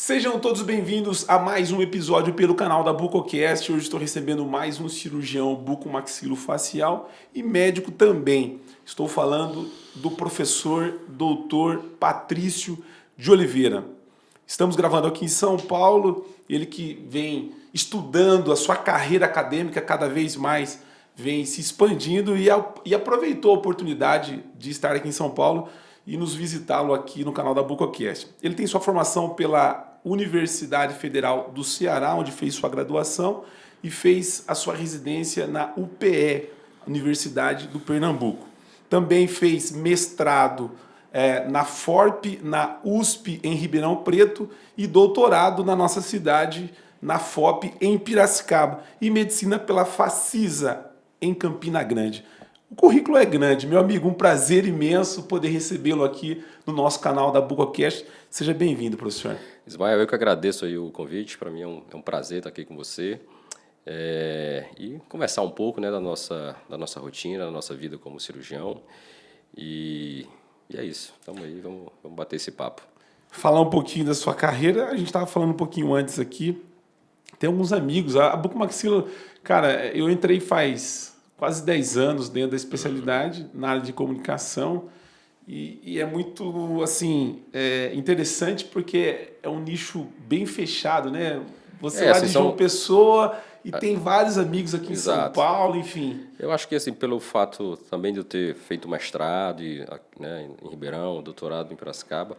Sejam todos bem-vindos a mais um episódio pelo canal da Bucocast. Hoje estou recebendo mais um cirurgião bucomaxilofacial e médico também. Estou falando do professor Dr. Patrício de Oliveira. Estamos gravando aqui em São Paulo, ele que vem estudando a sua carreira acadêmica cada vez mais, vem se expandindo e aproveitou a oportunidade de estar aqui em São Paulo e nos visitá-lo aqui no canal da Bucocast. Ele tem sua formação pela Universidade Federal do Ceará, onde fez sua graduação, e fez a sua residência na UPE, Universidade do Pernambuco. Também fez mestrado na FORP, na USP em Ribeirão Preto, e doutorado na nossa cidade, na FOP em Piracicaba, e medicina pela Facisa em Campina Grande. O currículo é grande, meu amigo, um prazer imenso poder recebê-lo aqui no nosso canal da Bucocast. Seja bem-vindo, professor. Ismael, eu que agradeço aí o convite, para mim é um prazer estar aqui com você e conversar um pouco, né, da nossa rotina, da nossa vida como cirurgião e é isso, estamos aí, vamos bater esse papo. Falar um pouquinho da sua carreira, a gente estava falando um pouquinho antes aqui, tem alguns amigos, a bucomaxilo, cara, eu entrei faz quase 10 anos dentro da especialidade, na área de comunicação, e é muito, assim, interessante porque é um nicho bem fechado, né? Você lá assim, de João Pessoa e tem vários amigos aqui em São Paulo, enfim. Eu acho que, assim, pelo fato também de eu ter feito mestrado né, em Ribeirão, doutorado em Piracicaba,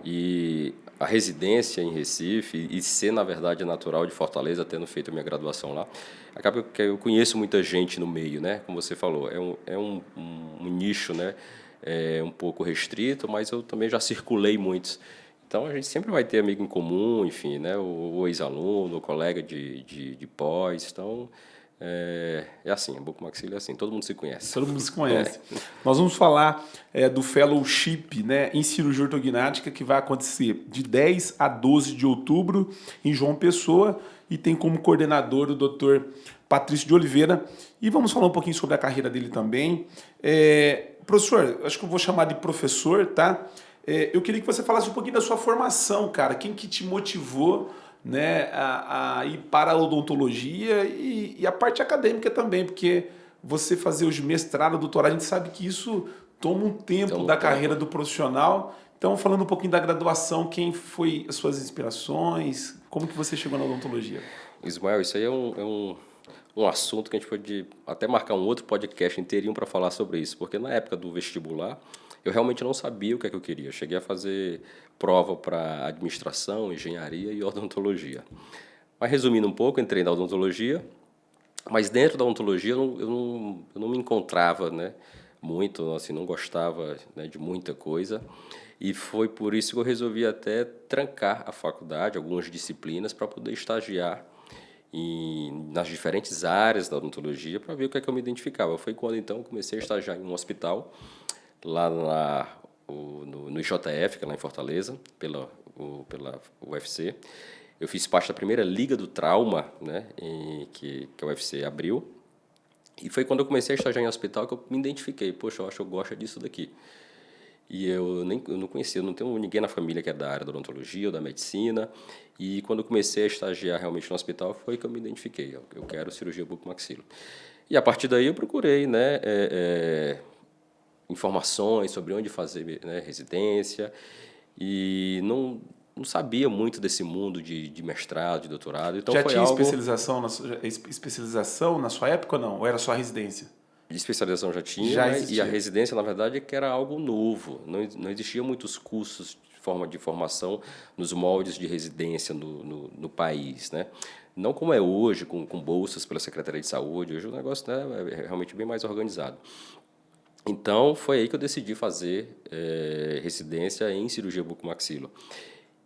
e a residência em Recife e ser, na verdade, natural de Fortaleza, tendo feito a minha graduação lá, acaba que eu conheço muita gente no meio, né? Como você falou, é um nicho, né? Um pouco restrito, mas eu também já circulei muitos. Então, a gente sempre vai ter amigo em comum, enfim, né? O ex-aluno, o colega de pós. Então, assim, a bucomaxilo é assim, todo mundo se conhece. Todo mundo se conhece. Nós vamos falar do Fellowship, né, em cirurgia ortognática, que vai acontecer de 10 a 12 de outubro em João Pessoa, e tem como coordenador o Dr. Patrício de Oliveira. E vamos falar um pouquinho sobre a carreira dele também. Professor, acho que eu vou chamar de professor, tá? Eu queria que você falasse um pouquinho da sua formação, cara. Quem que te motivou, né, a ir para a odontologia e a parte acadêmica também, porque você fazer os mestrado, doutorado, a gente sabe que isso toma um tempo da carreira do profissional. Então, falando um pouquinho da graduação, quem foi as suas inspirações, como que você chegou na odontologia? Ismael, isso aí é um assunto que a gente pode até marcar um outro podcast inteirinho para falar sobre isso, porque na época do vestibular eu realmente não sabia o que é que eu queria. Eu cheguei a fazer prova para administração, engenharia e odontologia. Mas resumindo um pouco, entrei na odontologia, mas dentro da odontologia eu não me encontrava, né, muito, assim, não gostava, né, de muita coisa. E foi por isso que eu resolvi até trancar a faculdade, algumas disciplinas, para poder estagiar nas diferentes áreas da odontologia para ver o que é que eu me identificava. Foi quando, então, eu comecei a estagiar em um hospital, lá no IJF, que é lá em Fortaleza, pela UFC. Eu fiz parte da primeira Liga do Trauma, né, que a UFC abriu. E foi quando eu comecei a estagiar em hospital que eu me identifiquei. Poxa, eu acho que eu gosto disso daqui. E eu não conhecia, não tenho ninguém na família que é da área da odontologia ou da medicina. E quando eu comecei a estagiar realmente no hospital, foi que eu me identifiquei. Eu quero cirurgia bucomaxilo. E a partir daí eu procurei, né, informações sobre onde fazer, né, residência. E não sabia muito desse mundo de mestrado, de doutorado. Então já tinha especialização na sua época ou não? Ou era só a residência? De especialização já tinha, né? E a residência, na verdade, é que era algo novo. Não existia muitos cursos de formação nos moldes de residência no país, né? Não como é hoje, com bolsas pela Secretaria de Saúde. Hoje o negócio, né, é realmente bem mais organizado. Então, foi aí que eu decidi fazer residência em cirurgia bucomaxilo.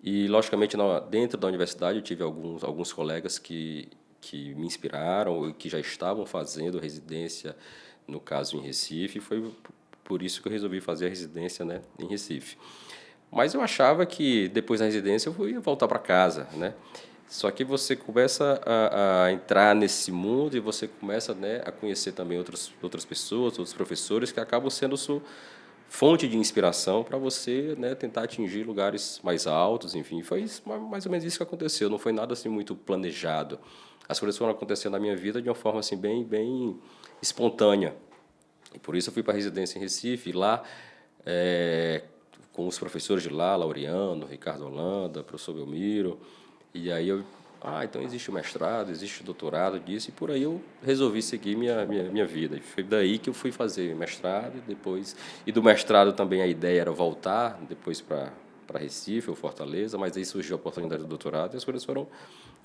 E, logicamente, dentro da universidade, eu tive alguns colegas que me inspiraram e que já estavam fazendo residência, no caso, em Recife. Foi por isso que eu resolvi fazer a residência, né, em Recife. Mas eu achava que, depois da residência, eu ia voltar para casa, né? Só que você começa a entrar nesse mundo e você começa, né, a conhecer também outras pessoas, outros professores que acabam sendo fonte de inspiração para você, né, tentar atingir lugares mais altos, enfim. Foi mais ou menos isso que aconteceu, não foi nada assim muito planejado. As coisas foram acontecendo na minha vida de uma forma assim bem espontânea. E por isso eu fui para a residência em Recife, e lá, com os professores de lá, Laureano, Ricardo Holanda, professor Belmiro, e aí então existe o mestrado, existe o doutorado disso, e por aí eu resolvi seguir minha vida. E foi daí que eu fui fazer mestrado, e do mestrado também a ideia era voltar depois para Recife ou Fortaleza, mas aí surgiu a oportunidade do doutorado, e as coisas foram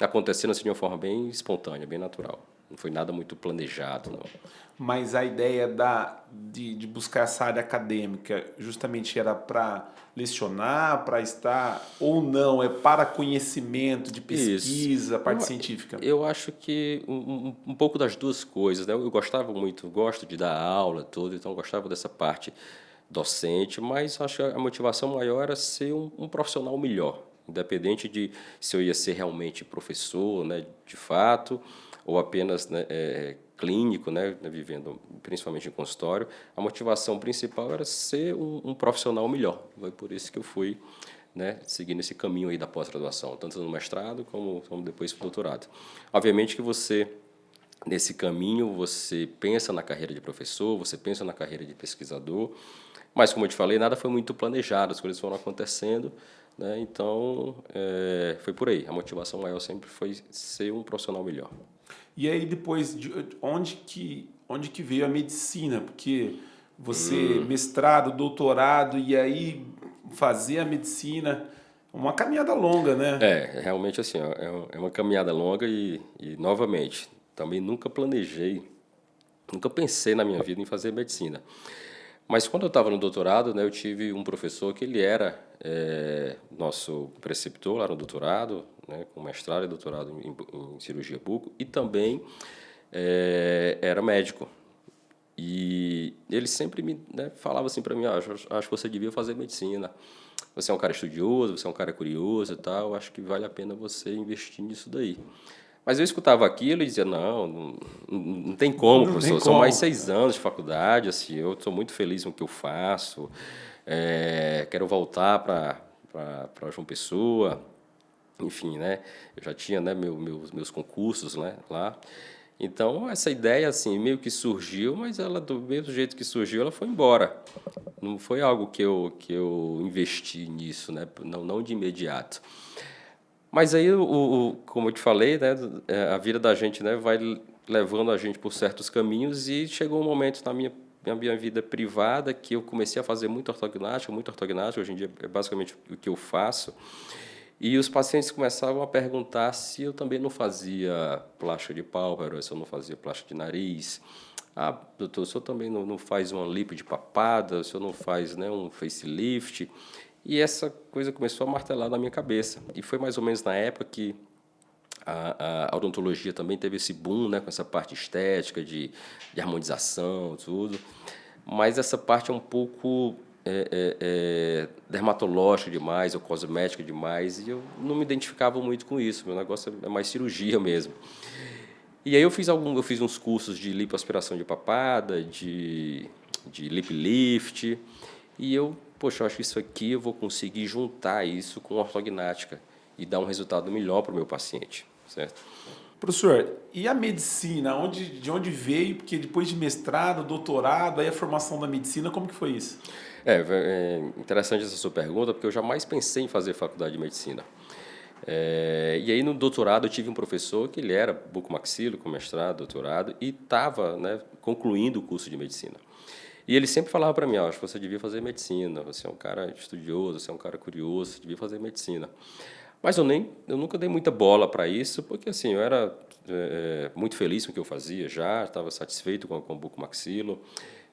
acontecendo assim de uma forma bem espontânea, bem natural. Não foi nada muito planejado, não. Mas a ideia de buscar essa área acadêmica justamente era para lecionar, para estar, ou não, é para conhecimento, de Isso. pesquisa, parte Eu, científica? eu acho que um pouco das duas coisas, né? Eu gostava muito, gosto de dar aula, tudo, então eu gostava dessa parte docente, mas acho que a motivação maior era ser um profissional melhor, independente de se eu ia ser realmente professor, né, de fato, ou apenas, né, clínico, né, vivendo principalmente em consultório. A motivação principal era ser um profissional melhor. Foi por isso que eu fui, né, seguindo esse caminho aí da pós-graduação, tanto no mestrado como depois para o doutorado. Obviamente que você, nesse caminho, você pensa na carreira de professor, você pensa na carreira de pesquisador, mas, como eu te falei, nada foi muito planejado, as coisas foram acontecendo, né? Então, foi por aí. A motivação maior sempre foi ser um profissional melhor. E aí depois, onde que veio a medicina? Porque você, mestrado, doutorado, e aí fazer a medicina, uma caminhada longa, né? Realmente assim, ó, é uma caminhada longa e, novamente, também nunca planejei, nunca pensei na minha vida em fazer medicina. Mas quando eu estava no doutorado, né, eu tive um professor que ele era nosso preceptor lá no doutorado, né, com mestrado e doutorado em cirurgia buco, e também era médico. E ele sempre me, né, falava assim para mim, acho que você devia fazer medicina. Você é um cara estudioso, você é um cara curioso e tal, acho que vale a pena você investir nisso daí. Mas eu escutava aquilo e dizia, não tem como, Não tem professor, são mais como. 6 anos de faculdade, assim, eu estou muito feliz com o que eu faço, quero voltar para João Pessoa, enfim, né, eu já tinha, né, meus concursos, né, lá. Então, essa ideia, assim, meio que surgiu, mas ela, do mesmo jeito que surgiu, ela foi embora. Não foi algo que eu investi nisso, né, não de imediato. Mas aí, como eu te falei, né, a vida da gente, né, vai levando a gente por certos caminhos e chegou um momento na minha vida privada que eu comecei a fazer muito ortognática, hoje em dia é basicamente o que eu faço, e os pacientes começavam a perguntar se eu também não fazia plástica de pálpebra, se eu não fazia plástica de nariz. Ah, doutor, o senhor também não faz uma lipo de papada, o senhor não faz, né, um facelift? E essa coisa começou a martelar na minha cabeça. E foi mais ou menos na época que a odontologia também teve esse boom, né, com essa parte estética, de harmonização, tudo. Mas essa parte é um pouco dermatológica demais, ou cosmética demais, e eu não me identificava muito com isso. Meu negócio é mais cirurgia mesmo. E aí eu fiz uns cursos de lipoaspiração de papada, de lip lift, e poxa, eu acho que isso aqui eu vou conseguir juntar isso com ortognática e dar um resultado melhor para o meu paciente, certo? Professor, e a medicina? De onde veio? Porque depois de mestrado, doutorado, aí a formação da medicina, como que foi isso? É interessante essa sua pergunta, porque eu jamais pensei em fazer faculdade de medicina. E aí no doutorado eu tive um professor que ele era bucomaxilo, com mestrado, doutorado, e estava, né, concluindo o curso de medicina. E ele sempre falava para mim, acho que você devia fazer medicina, você é um cara estudioso, você é um cara curioso, você devia fazer medicina. Mas eu nunca dei muita bola para isso, porque assim, eu era muito feliz com o que eu fazia já, estava satisfeito com o bucomaxilo,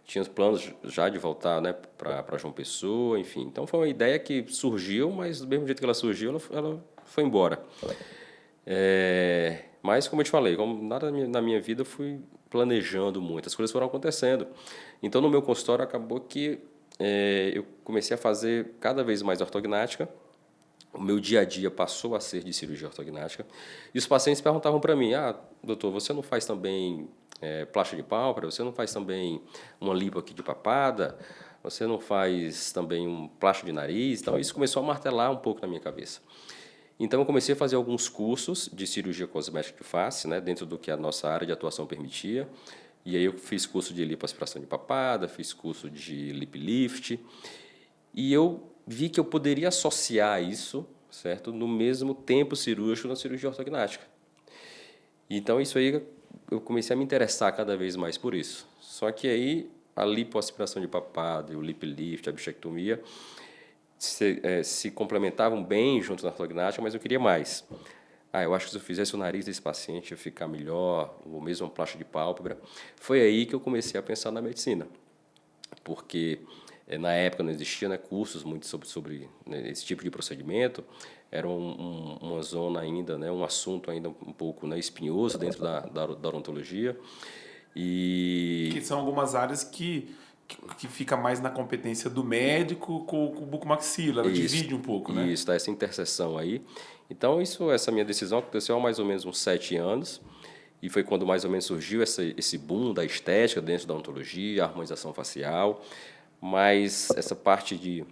tinha os planos já de voltar, né, para João Pessoa, enfim. Então foi uma ideia que surgiu, mas do mesmo jeito que ela surgiu, ela foi embora. Mas, como eu te falei, como nada na minha vida eu fui planejando muito, as coisas foram acontecendo. Então, no meu consultório, acabou que eu comecei a fazer cada vez mais ortognática, o meu dia a dia passou a ser de cirurgia ortognática, e os pacientes perguntavam para mim, doutor, você não faz também plástica de pálpebra, você não faz também uma lipo aqui de papada? Você não faz também um plástico de nariz? Então, isso começou a martelar um pouco na minha cabeça. Então, eu comecei a fazer alguns cursos de cirurgia cosmética de face, né, dentro do que a nossa área de atuação permitia. E aí eu fiz curso de lipoaspiração de papada, fiz curso de lip lift. E eu vi que eu poderia associar isso, certo, no mesmo tempo cirúrgico na cirurgia ortognática. Então, isso aí eu comecei a me interessar cada vez mais por isso. Só que aí a lipoaspiração de papada, o lip lift, a bichectomia se complementavam bem junto na ortognática, mas eu queria mais. Eu acho que se eu fizesse o nariz desse paciente ia ficar melhor, ou mesmo uma plastia de pálpebra. Foi aí que eu comecei a pensar na medicina, porque na época não existia, né, cursos muito sobre né, esse tipo de procedimento, era uma zona ainda, né, um assunto ainda um pouco, né, espinhoso dentro da odontologia. Que E são algumas áreas que fica mais na competência do médico com o bucomaxilo. Ela isso, divide um pouco, né? isso, tá, essa interseção aí. Então, essa minha decisão aconteceu há mais ou menos uns 7 anos, e foi quando mais ou menos surgiu esse boom da estética dentro da odontologia, a harmonização facial, mas essa parte de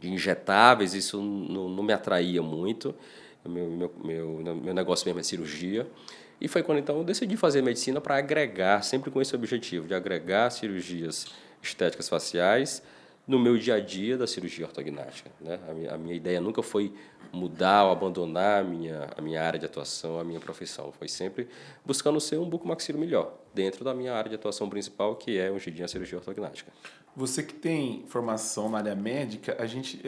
injetáveis, isso não me atraía muito. Meu negócio mesmo é cirurgia. E foi quando então eu decidi fazer medicina para agregar, sempre com esse objetivo, de agregar cirurgias estéticas faciais no meu dia a dia da cirurgia ortognática, né? A minha ideia nunca foi mudar ou abandonar a minha área de atuação, a minha profissão. Foi sempre buscando ser um bucomaxilo melhor, dentro da minha área de atuação principal, que é hoje em dia a cirurgia ortognática. Você que tem formação na área médica,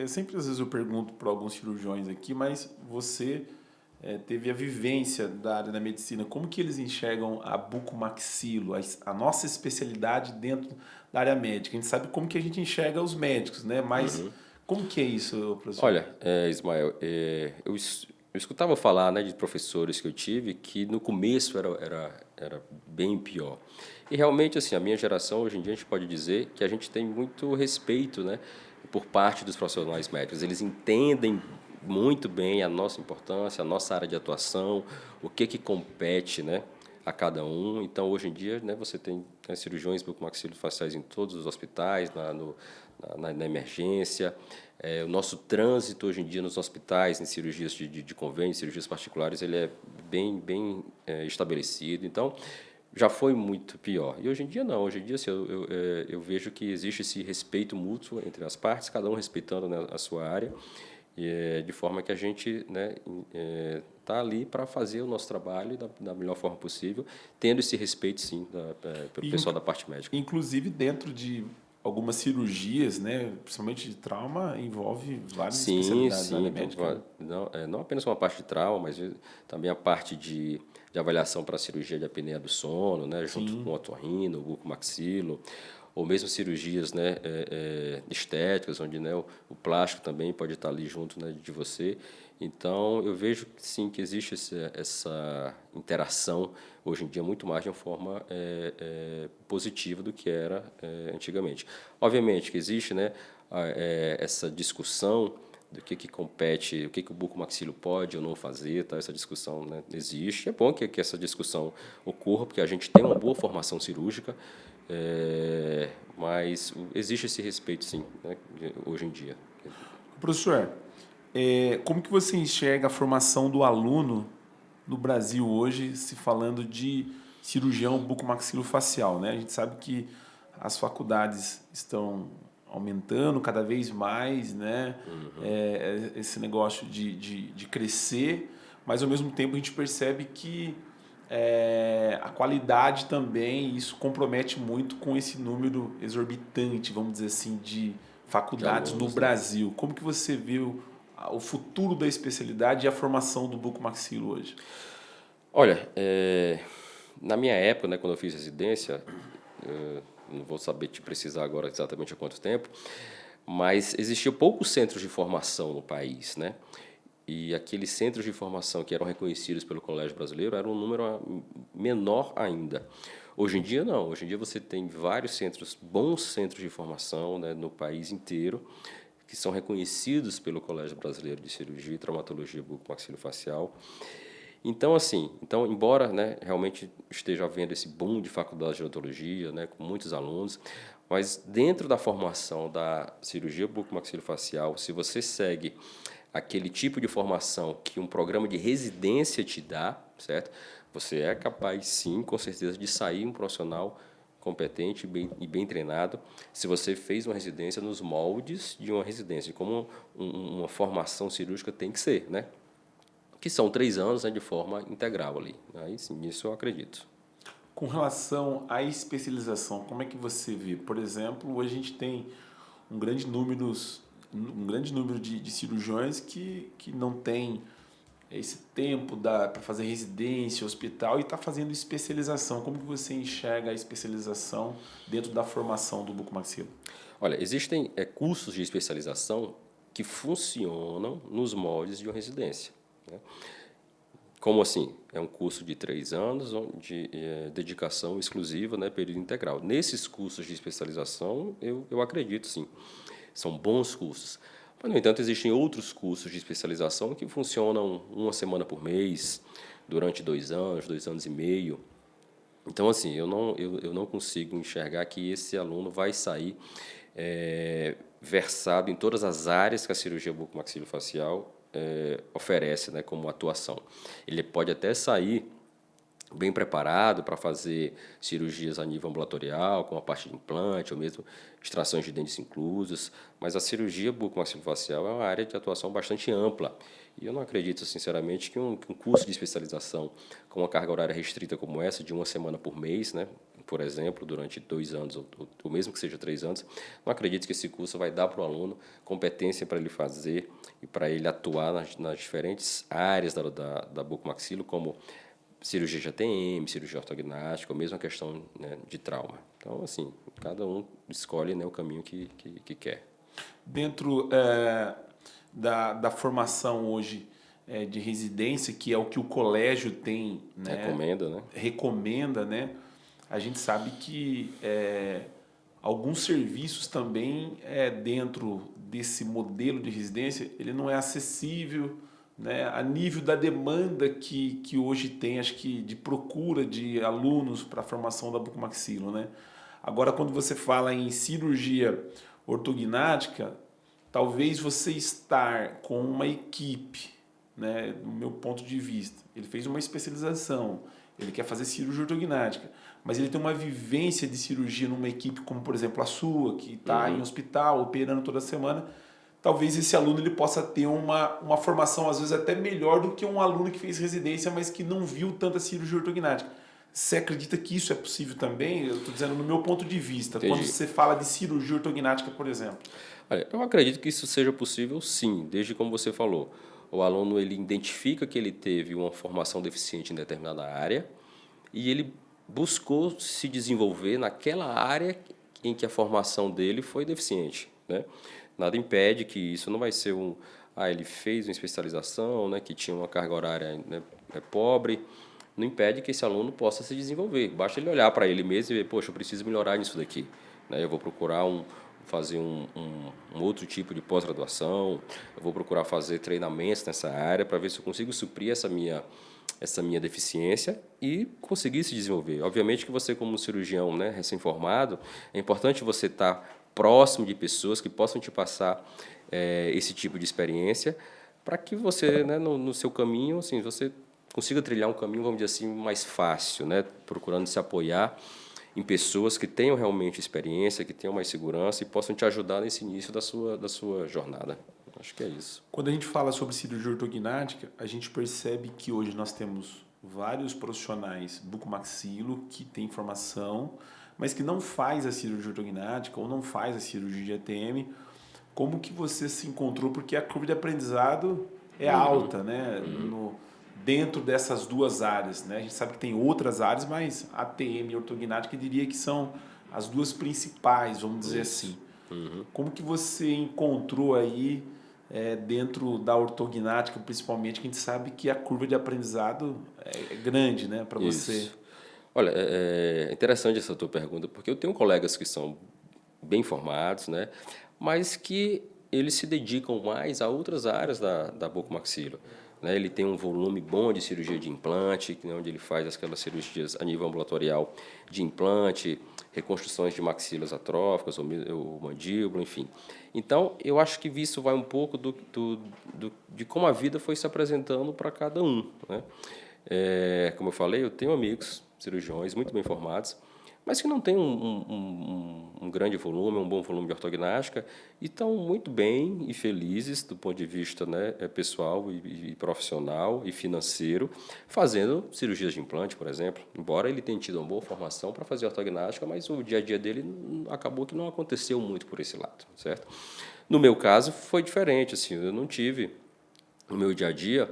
sempre às vezes eu pergunto para alguns cirurgiões aqui, mas você teve a vivência da área da medicina. Como que eles enxergam a bucomaxilo, a nossa especialidade dentro da área médica? A gente sabe como que a gente enxerga os médicos, né? Mas como que é isso, professor? Olha, Ismael, eu escutava falar, né, de professores que eu tive que no começo era bem pior. E realmente, assim, a minha geração, hoje em dia, a gente pode dizer que a gente tem muito respeito, né, por parte dos profissionais médicos. Eles entendem muito bem a nossa importância, a nossa área de atuação, o que compete, né, a cada um. Então, hoje em dia, né, você tem, né, cirurgiões bucomaxilofaciais em todos os hospitais, na emergência. O nosso trânsito hoje em dia nos hospitais, em cirurgias de convênio, cirurgias particulares, ele é bem estabelecido. Então, já foi muito pior. E hoje em dia não. Hoje em dia assim, eu vejo que existe esse respeito mútuo entre as partes, cada um respeitando, né, a sua área, de forma que a gente, né, está ali para fazer o nosso trabalho da melhor forma possível, tendo esse respeito, sim, pelo pessoal da parte médica. Inclusive dentro de algumas cirurgias, né, principalmente de trauma, envolve várias Sim, especialidades da sim. área Então, médica, né? não apenas uma parte de trauma, mas também a parte de avaliação para a cirurgia de apneia do sono, né, junto com Sim. o otorrino, o bucomaxilo, ou mesmo cirurgias, né, estéticas, onde, né, o plástico também pode estar ali junto, né, de você. Então, eu vejo sim que existe essa interação hoje em dia muito mais de uma forma positiva do que era antigamente. Obviamente que existe, né, essa discussão do que compete, o que o bucomaxilo pode ou não fazer, tá? Essa discussão, né, existe. É bom que essa discussão ocorra, porque a gente tem uma boa formação cirúrgica, mas existe esse respeito, sim, né, hoje em dia. Professor, como que você enxerga a formação do aluno no Brasil hoje, se falando de cirurgião bucomaxilofacial, né? A gente sabe que as faculdades estão aumentando cada vez mais, né? Esse negócio de crescer, mas ao mesmo tempo a gente percebe que a qualidade também, isso compromete muito com esse número exorbitante, vamos dizer assim, de De faculdades no alunos, né? Brasil. Como que você viu o futuro da especialidade e a formação do bucomaxilo hoje? Olha, na minha época, né, quando eu fiz residência, não vou saber te precisar agora exatamente há quanto tempo, mas existiam poucos centros de formação no país, né? E aqueles centros de formação que eram reconhecidos pelo Colégio Brasileiro era um número menor ainda. Hoje em dia, não. Hoje em dia você tem vários centros, bons centros de formação, né, no país inteiro, que são reconhecidos pelo Colégio Brasileiro de Cirurgia e Traumatologia Bucomaxilofacial. Então, assim, embora, né, realmente esteja havendo esse boom de faculdade de odontologia, né, com muitos alunos, Mas dentro da formação da cirurgia bucomaxilofacial, se você segue aquele tipo de formação que um programa de residência te dá, certo? Você é capaz, sim, com certeza, de sair um profissional competente e bem treinado se você fez uma residência nos moldes de uma residência, como uma formação cirúrgica tem que ser, né? Que são 3 anos, né, de forma integral ali. Aí sim, isso eu acredito. Com relação à especialização, como é que você vê? Por exemplo, hoje a gente tem um grande número, um grande número de cirurgiões que não tem esse tempo para fazer residência, hospital e está fazendo especialização. Como que você enxerga a especialização dentro da formação do bucomaxilo? Olha, existem cursos de especialização que funcionam nos moldes de uma residência, né? Como assim? É um curso de 3 anos, de dedicação exclusiva, né, período integral. Nesses cursos de especialização, eu acredito, sim. São bons cursos. Mas, no entanto, existem outros cursos de especialização que funcionam uma semana por mês, durante 2 anos, 2 anos e meio. Então, assim, eu não consigo enxergar que esse aluno vai sair versado em todas as áreas que a cirurgia bucomaxilofacial oferece, né, como atuação. Ele pode até sair bem preparado para fazer cirurgias a nível ambulatorial, com a parte de implante, ou mesmo extrações de dentes inclusas, mas a cirurgia bucomaxilofacial é uma área de atuação bastante ampla. E eu não acredito, sinceramente, que um curso de especialização com uma carga horária restrita como essa, de uma semana por mês, né, por exemplo, durante 2 anos, ou mesmo que seja 3 anos, não acredito que esse curso vai dar para o aluno competência para ele fazer e para ele atuar nas diferentes áreas da bucomaxilo, como cirurgia de ATM, cirurgia ortognática, ou mesmo a questão, né, de trauma. Então, assim, cada um escolhe, né, o caminho que quer. Dentro da formação hoje de residência, que é o que o colégio tem, né, Recomenda, né? recomenda, né, a gente sabe que alguns serviços também dentro desse modelo de residência, ele não é acessível, né, a nível da demanda que hoje tem, acho que de procura de alunos para a formação da bucomaxilo, né? Agora, quando você fala em cirurgia ortognática, talvez você estar com uma equipe, né, do meu ponto de vista, ele fez uma especialização, ele quer fazer cirurgia ortognática, mas ele tem uma vivência de cirurgia numa equipe como, por exemplo, a sua, que está em hospital, operando toda semana, talvez esse aluno ele possa ter uma formação, às vezes, até melhor do que um aluno que fez residência, mas que não viu tanta cirurgia ortognática. Você acredita que isso é possível também? Eu estou dizendo no meu ponto de vista, quando Entendi. você fala de cirurgia ortognática, por exemplo. Olha, eu acredito que isso seja possível, sim, desde como você falou. O aluno ele identifica que ele teve uma formação deficiente em determinada área e ele buscou se desenvolver naquela área em que a formação dele foi deficiente, né? Nada impede que isso não vai ser ele fez uma especialização, né, que tinha uma carga horária, né, pobre, não impede que esse aluno possa se desenvolver. Basta ele olhar para ele mesmo e ver, poxa, eu preciso melhorar nisso daqui, né? Eu vou procurar fazer um outro tipo de pós-graduação, eu vou procurar fazer treinamentos nessa área para ver se eu consigo suprir essa minha deficiência e conseguir se desenvolver. Obviamente que você, como cirurgião, né, recém-formado, é importante você estar próximo de pessoas que possam te passar esse tipo de experiência para que você, né, no seu caminho, assim, você consiga trilhar um caminho, vamos dizer assim, mais fácil, né, procurando se apoiar em pessoas que tenham realmente experiência, que tenham mais segurança e possam te ajudar nesse início da sua jornada. Acho que é isso. Quando a gente fala sobre cirurgia ortognática, a gente percebe que hoje nós temos vários profissionais bucomaxilo que têm formação, mas que não faz a cirurgia ortognática ou não faz a cirurgia de ATM. Como que você se encontrou? Porque a curva de aprendizado é alta, né? Dentro dessas duas áreas, né? A gente sabe que tem outras áreas, mas ATM e ortognática eu diria que são as duas principais, vamos dizer assim. Como que você encontrou aí dentro da ortognática, principalmente, que a gente sabe que a curva de aprendizado é grande, né, para você? Isso. Olha, é interessante essa tua pergunta, porque eu tenho colegas que são bem formados, né, mas que eles se dedicam mais a outras áreas da bucomaxilo, né? Ele tem um volume bom de cirurgia de implante, onde ele faz aquelas cirurgias a nível ambulatorial de implante, reconstruções de maxilas atróficas, ou mandíbula, enfim. Então, eu acho que isso vai um pouco de como a vida foi se apresentando para cada um, né? Como eu falei, eu tenho amigos cirurgiões muito bem formados, mas que não têm um grande volume, um bom volume de ortognática, e estão muito bem e felizes do ponto de vista, né, pessoal e profissional e financeiro, fazendo cirurgias de implante, por exemplo. Embora ele tenha tido uma boa formação para fazer ortognática, mas o dia a dia dele acabou que não aconteceu muito por esse lado, certo? No meu caso, foi diferente, assim, eu não tive, no meu dia a dia,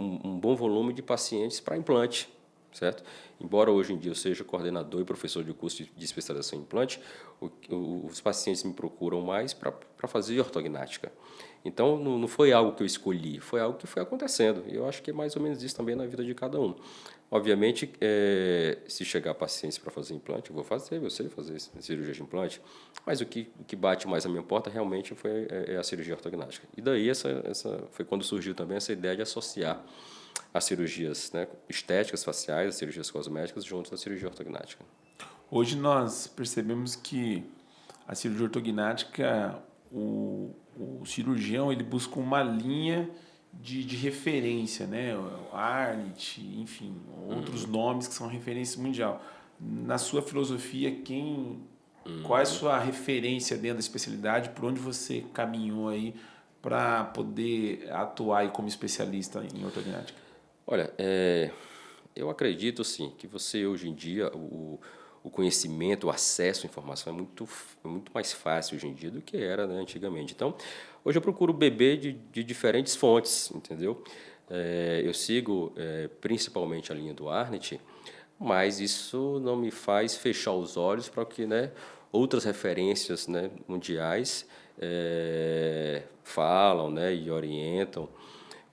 um bom volume de pacientes para implante, certo? Embora hoje em dia eu seja coordenador e professor de curso de especialização em implante, os pacientes me procuram mais para fazer ortognática. Então, não foi algo que eu escolhi, foi algo que foi acontecendo. E eu acho que é mais ou menos isso também na vida de cada um. Obviamente, se chegar pacientes para fazer implante, eu sei fazer cirurgia de implante, mas o que bate mais a minha porta realmente foi a cirurgia ortognática. E daí foi quando surgiu também essa ideia de associar as cirurgias, né, estéticas faciais, as cirurgias cosméticas, junto à cirurgia ortognática. Hoje nós percebemos que a cirurgia ortognática, o cirurgião ele busca uma linha de referência, né? O Arnett, enfim, outros nomes que são referência mundial. Na sua filosofia, qual é a sua referência dentro da especialidade? Por onde você caminhou aí para poder atuar aí como especialista em ortognática? Olha, eu acredito, sim, que você, hoje em dia, o conhecimento, o acesso à informação é muito mais fácil hoje em dia do que era, né, antigamente. Então, hoje eu procuro beber de diferentes fontes, entendeu? Eu sigo principalmente a linha do Arnett, mas isso não me faz fechar os olhos para que, né, outras referências, né, mundiais falam, né, e orientam.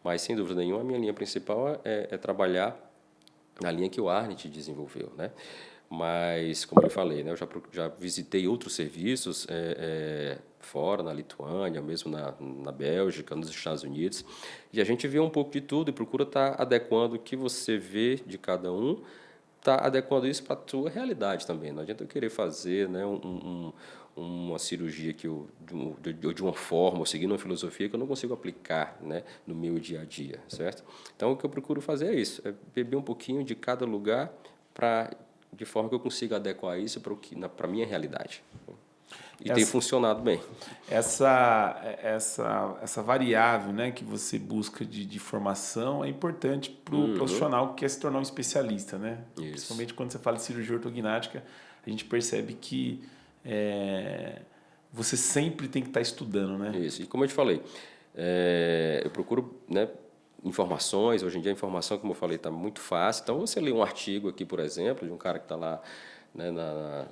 Mas, sem dúvida nenhuma, a minha linha principal é trabalhar na linha que o Arnett desenvolveu, né? Mas, como eu falei, né, eu já visitei outros serviços fora, na Lituânia, mesmo na Bélgica, nos Estados Unidos, e a gente vê um pouco de tudo e procura estar adequando o que você vê de cada um, tá adequando isso para a tua realidade também. Não adianta eu querer fazer, né, uma cirurgia de uma forma, ou seguindo uma filosofia que eu não consigo aplicar, né, no meu dia a dia, certo? Então, o que eu procuro fazer é isso, é beber um pouquinho de cada lugar de forma que eu consiga adequar isso para a minha realidade. E tem funcionado bem. Essa variável, né, que você busca de formação é importante para o profissional que quer se tornar um especialista, né? Isso. Principalmente quando você fala de cirurgia ortognática, a gente percebe que você sempre tem que estar estudando, né? Isso. E como eu te falei, eu procuro, né, informações. Hoje em dia a informação, como eu falei, está muito fácil. Então, você lê um artigo aqui, por exemplo, de um cara que está lá, né,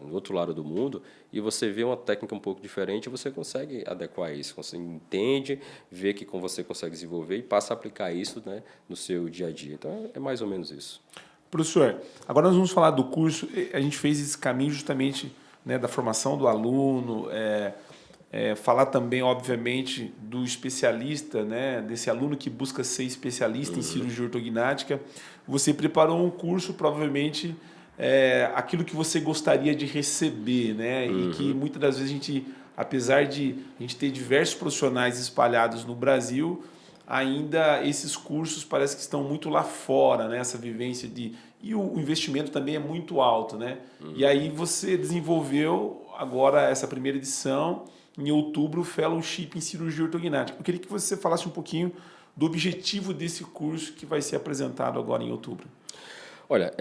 no outro lado do mundo, e você vê uma técnica um pouco diferente, você consegue adequar isso, você entende, vê que como você consegue desenvolver e passa a aplicar isso, né, no seu dia a dia. Então, é mais ou menos isso. Professor, agora nós vamos falar do curso. A gente fez esse caminho justamente, né, da formação do aluno, falar também, obviamente, do especialista, né, desse aluno que busca ser especialista em cirurgia ortognática. Você preparou um curso, provavelmente, aquilo que você gostaria de receber, né, e que muitas das vezes apesar de a gente ter diversos profissionais espalhados no Brasil, ainda esses cursos parece que estão muito lá fora, né? Essa vivência e o investimento também é muito alto, né? E aí você desenvolveu agora essa primeira edição, em outubro, o Fellowship em Cirurgia Ortognática. Eu queria que você falasse um pouquinho do objetivo desse curso que vai ser apresentado agora em outubro. Olha,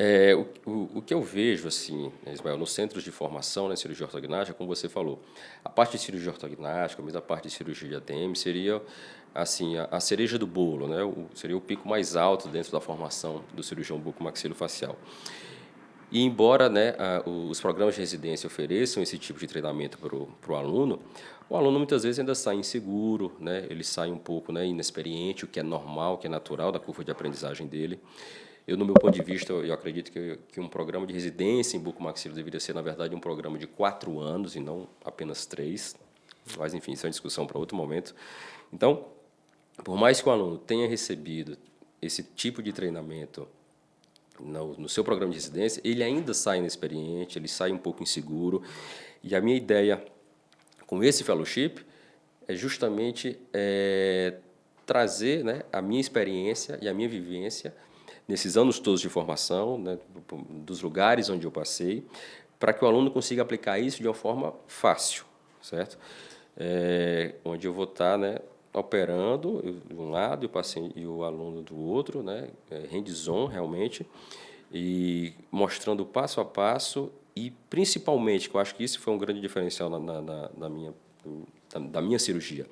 o que eu vejo, assim, Ismael, nos centros de formação, né, cirurgia ortognática, como você falou, a parte de cirurgia ortognática, mesmo a parte de cirurgia de ATM, seria assim, a cereja do bolo, né, seria o pico mais alto dentro da formação do cirurgião bucomaxilofacial. E embora, né, os programas de residência ofereçam esse tipo de treinamento para o aluno, o aluno muitas vezes ainda sai inseguro, né, ele sai um pouco, né, inexperiente, o que é normal, o que é natural da curva de aprendizagem dele. Eu, no meu ponto de vista, eu acredito que um programa de residência em bucomaxilo deveria ser, na verdade, um programa de 4 anos e não apenas 3. Mas, enfim, isso é uma discussão para outro momento. Então, por mais que o aluno tenha recebido esse tipo de treinamento no seu programa de residência, ele ainda sai inexperiente, ele sai um pouco inseguro. E a minha ideia com esse fellowship é justamente trazer, né, a minha experiência e a minha vivência nesses anos todos de formação, né, dos lugares onde eu passei, para que o aluno consiga aplicar isso de uma forma fácil, certo? Onde eu vou estar, né, operando de um lado e o paciente e o aluno do outro, né, hands-on realmente, e mostrando passo a passo e principalmente, que eu acho que isso foi um grande diferencial da minha cirurgia,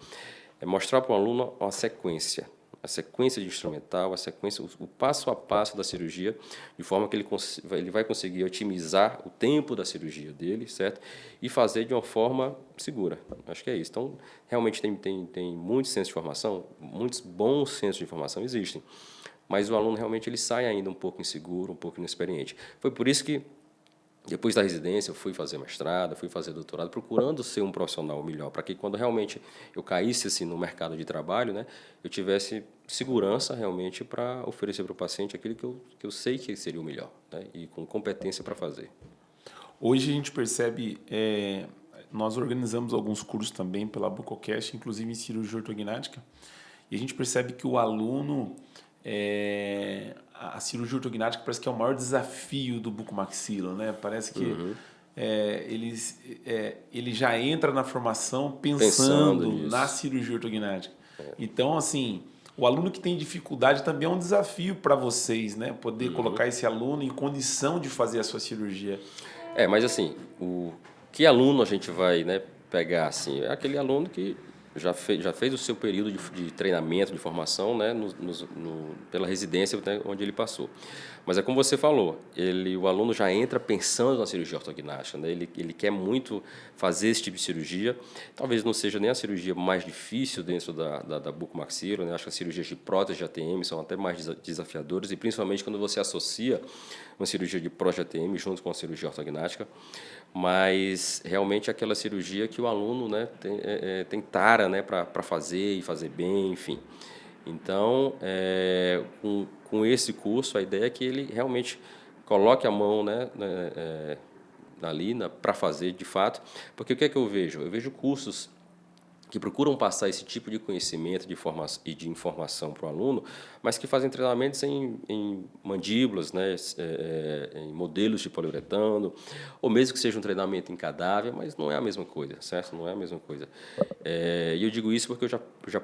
é mostrar para o aluno uma sequência, a sequência de instrumental, a sequência, o passo a passo da cirurgia, de forma que ele vai conseguir otimizar o tempo da cirurgia dele, certo? E fazer de uma forma segura. Acho que é isso. Então, realmente tem muitos centros de formação, muitos bons centros de formação existem, mas o aluno realmente ele sai ainda um pouco inseguro, um pouco inexperiente. Foi por isso que depois da residência, eu fui fazer mestrado, fui fazer doutorado, procurando ser um profissional melhor, para que quando realmente eu caísse assim, no mercado de trabalho, né, eu tivesse segurança realmente para oferecer para o paciente aquilo que eu sei que seria o melhor, né, e com competência para fazer. Hoje a gente percebe, nós organizamos alguns cursos também pela Bucocast, inclusive em cirurgia ortognática, e a gente percebe que o aluno, a cirurgia ortognática parece que é o maior desafio do bucomaxilo, né? Parece que ele já entra na formação pensando na nisso. cirurgia ortognática. Então, assim, o aluno que tem dificuldade também é um desafio para vocês, né? Poder colocar esse aluno em condição de fazer a sua cirurgia. Mas assim, que aluno a gente vai, né, pegar assim? É aquele aluno que já fez o seu período de treinamento, de formação, né, pela residência, né, onde ele passou. Mas é como você falou, o aluno já entra pensando na cirurgia ortognática, né? Ele quer muito fazer esse tipo de cirurgia. Talvez não seja nem a cirurgia mais difícil dentro da bucomaxilo, né? Acho que as cirurgias de prótese de ATM são até mais desafiadoras, e principalmente quando você associa uma cirurgia de prótese de ATM junto com a cirurgia ortognática. Mas realmente é aquela cirurgia que o aluno, né, tem tara, né, para fazer e fazer bem, enfim. Então, com esse curso, a ideia é que ele realmente coloque a mão, né, ali para fazer de fato. Porque o que é que eu vejo? Eu vejo cursos que procuram passar esse tipo de conhecimento e de informação para o aluno, mas que fazem treinamentos em mandíbulas, né, em modelos de poliuretano, ou mesmo que seja um treinamento em cadáver, mas não é a mesma coisa, certo? Não é a mesma coisa. E eu digo isso porque eu já